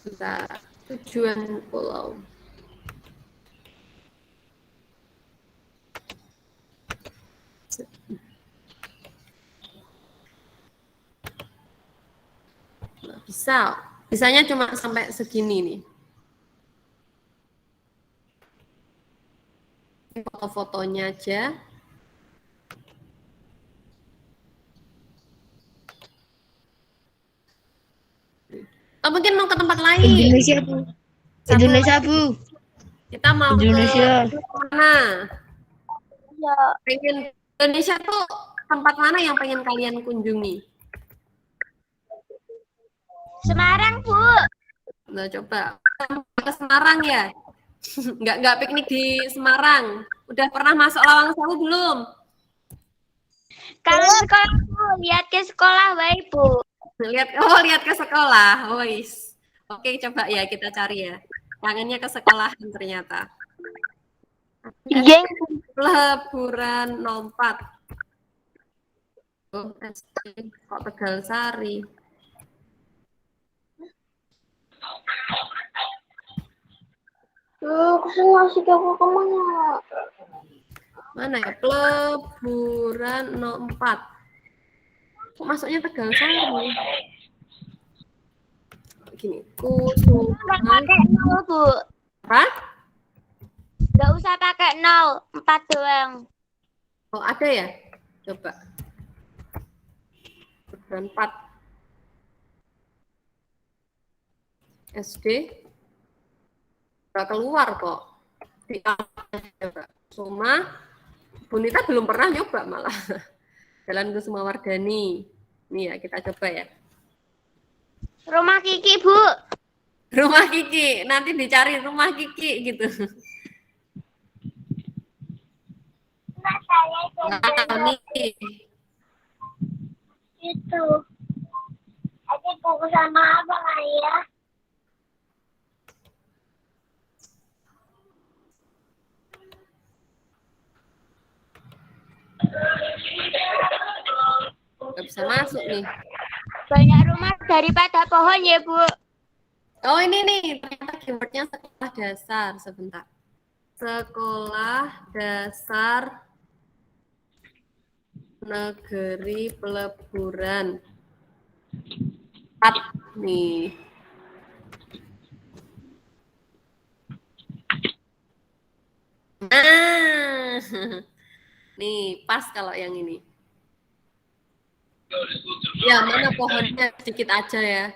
Bentar, tujuan pulau. Nah, bisanya cuma sampai segini nih. Foto-fotonya aja. Atau mungkin mau ke tempat lain. Indonesia, Bu. Indonesia, Bu. Kita mau Indonesia. ke mana? Ya. Pengen Indonesia tuh tempat mana yang pengen kalian kunjungi? Semarang, Bu. Nah, coba ke Semarang ya. Nggak piknik di Semarang. Udah pernah masuk Lawang Sewu belum? Kalau sekolah, Bu, lihat ke sekolah baik, Bu. Lihat ke sekolah. Wis. Oke, coba ya kita cari ya. Kangennya ke sekolahan ternyata. Iya. Peleburan 04. Oh, SD. Kok Tegal Sari. Aku ngasih aku kemana? Mana ya? Peleburan 04. Kok masuknya Tegal Sari? Gini, Nggak pakai 0, Bu. Hah? Nggak usah pakai 0, 4 doang. Oh, ada ya? Coba. Peleburan 4. SD. Nggak keluar kok. Di Suma. Bunita belum pernah nyoba malah. Jalan Kusuma Wardani. Nih ya, kita coba ya. Rumah Kiki, Bu. Rumah Kiki, nanti dicari rumah Kiki gitu. Nah, nih. Itu. Aku fokus sama apa, Ayah? Nggak bisa masuk nih. Banyak rumah daripada pohon ya, Bu. Oh, ini nih, ternyata keywordnya sekolah dasar. Sebentar. Sekolah dasar negeri Peleburan 4 nih. Nah, nih pas kalau yang ini. Ya, mana pohonnya sedikit aja ya.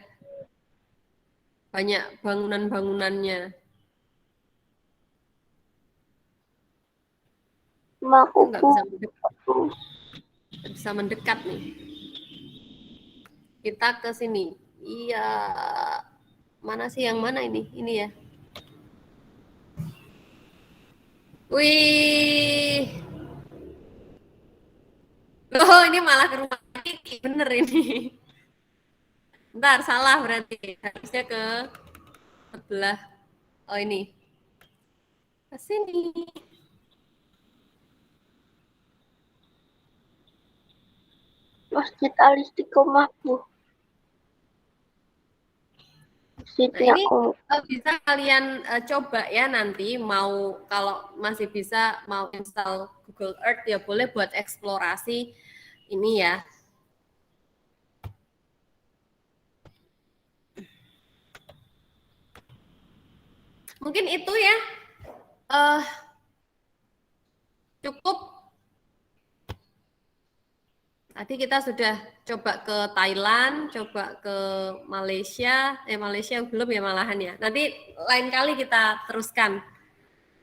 Banyak bangunan-bangunannya. Aku Nggak bisa mendekat. Nggak bisa mendekat nih. Kita ke sini. Iya. Mana sih yang mana ini? Ini ya. Wih. Oh, ini malah ke rumah Kiki. Bener ini. Bentar, salah berarti. Harusnya ke sebelah. Oh, ini. Ke sini. Masjid Al-Istiqomah, Nah, ini bisa kalian coba ya nanti mau kalau masih bisa mau install Google Earth ya boleh buat eksplorasi ini ya. Mungkin itu ya cukup. Tadi kita sudah coba ke Thailand, coba ke Malaysia. Malaysia belum ya malahan ya. Nanti lain kali kita teruskan.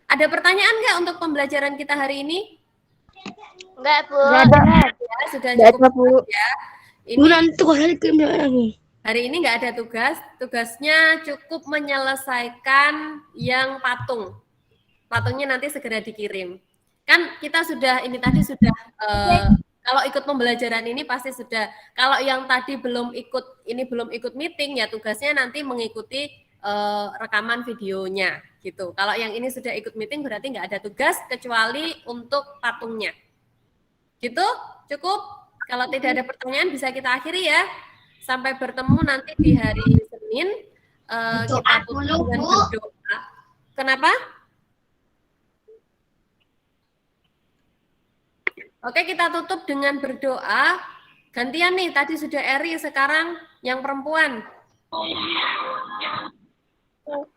Ada pertanyaan nggak untuk pembelajaran kita hari ini? Enggak, Bu. Ya, sudah cukup ya. Ini hari ini nggak ada tugas. Tugasnya cukup menyelesaikan yang patung. Patungnya nanti segera dikirim. Kan kita sudah ini tadi sudah kalau ikut pembelajaran ini pasti sudah. Kalau yang tadi belum ikut meeting ya tugasnya nanti mengikuti rekaman videonya gitu. Kalau yang ini sudah ikut meeting berarti nggak ada tugas kecuali untuk patungnya. Gitu? Cukup? Kalau tidak ada pertanyaan bisa kita akhiri ya. Sampai bertemu nanti di hari Senin. Kita tutup dengan berdoa. Kenapa? Oke, kita tutup dengan berdoa. Gantian nih, tadi sudah Eri, sekarang yang perempuan.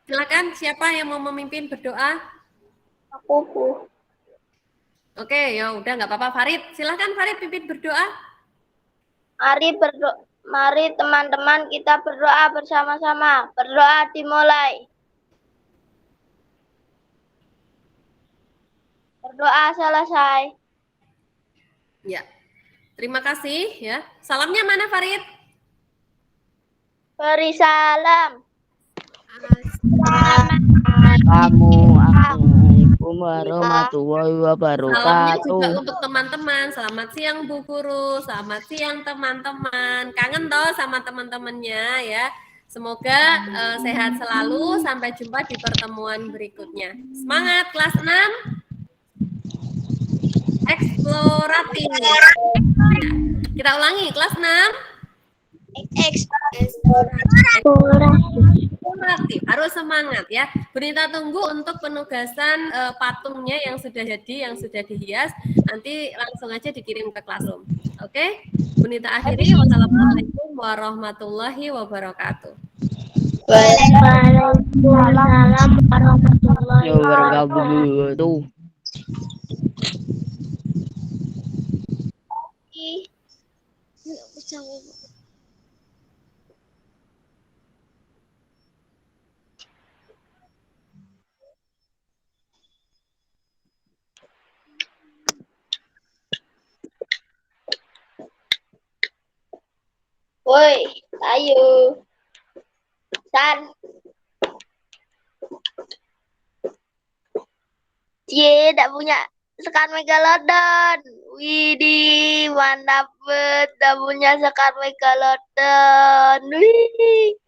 Silakan, siapa yang mau memimpin berdoa? Aku, Bu. Oke, ya udah nggak apa-apa. Farid, silakan Farid pimpin berdoa. Mari teman-teman kita berdoa bersama-sama. Berdoa dimulai. Berdoa selesai. Ya, terima kasih ya. Salamnya mana Farid? Beri salam. Assalamualaikum warahmatullahi Salamnya wabarakatuh. juga untuk teman-teman. Selamat siang Bu Guru, selamat siang teman-teman. Kangen toh sama teman-temannya ya. Semoga sehat selalu. Sampai jumpa di pertemuan berikutnya. Semangat kelas 6. Eksploratif. Kita ulangi kelas 6. Eksploratif. Harus semangat ya. Berita tunggu untuk penugasan patungnya yang sudah jadi, yang sudah dihias. Nanti langsung aja dikirim ke Classroom. Oke? Bunita akhiri. Wassalamualaikum warahmatullahi wabarakatuh. Waalaikumsalam warahmatullahi Wabarakatuh. Woi, ayo. San. Cie, tak punya Sekar Megalodon. Widih, mantap banget. Tak punya Sekar Megalodon. Wih.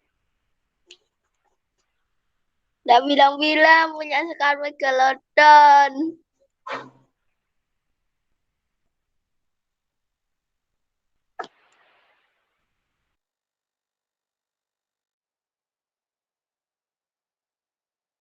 Tak bilang-bilang punya Sekar Megalodon.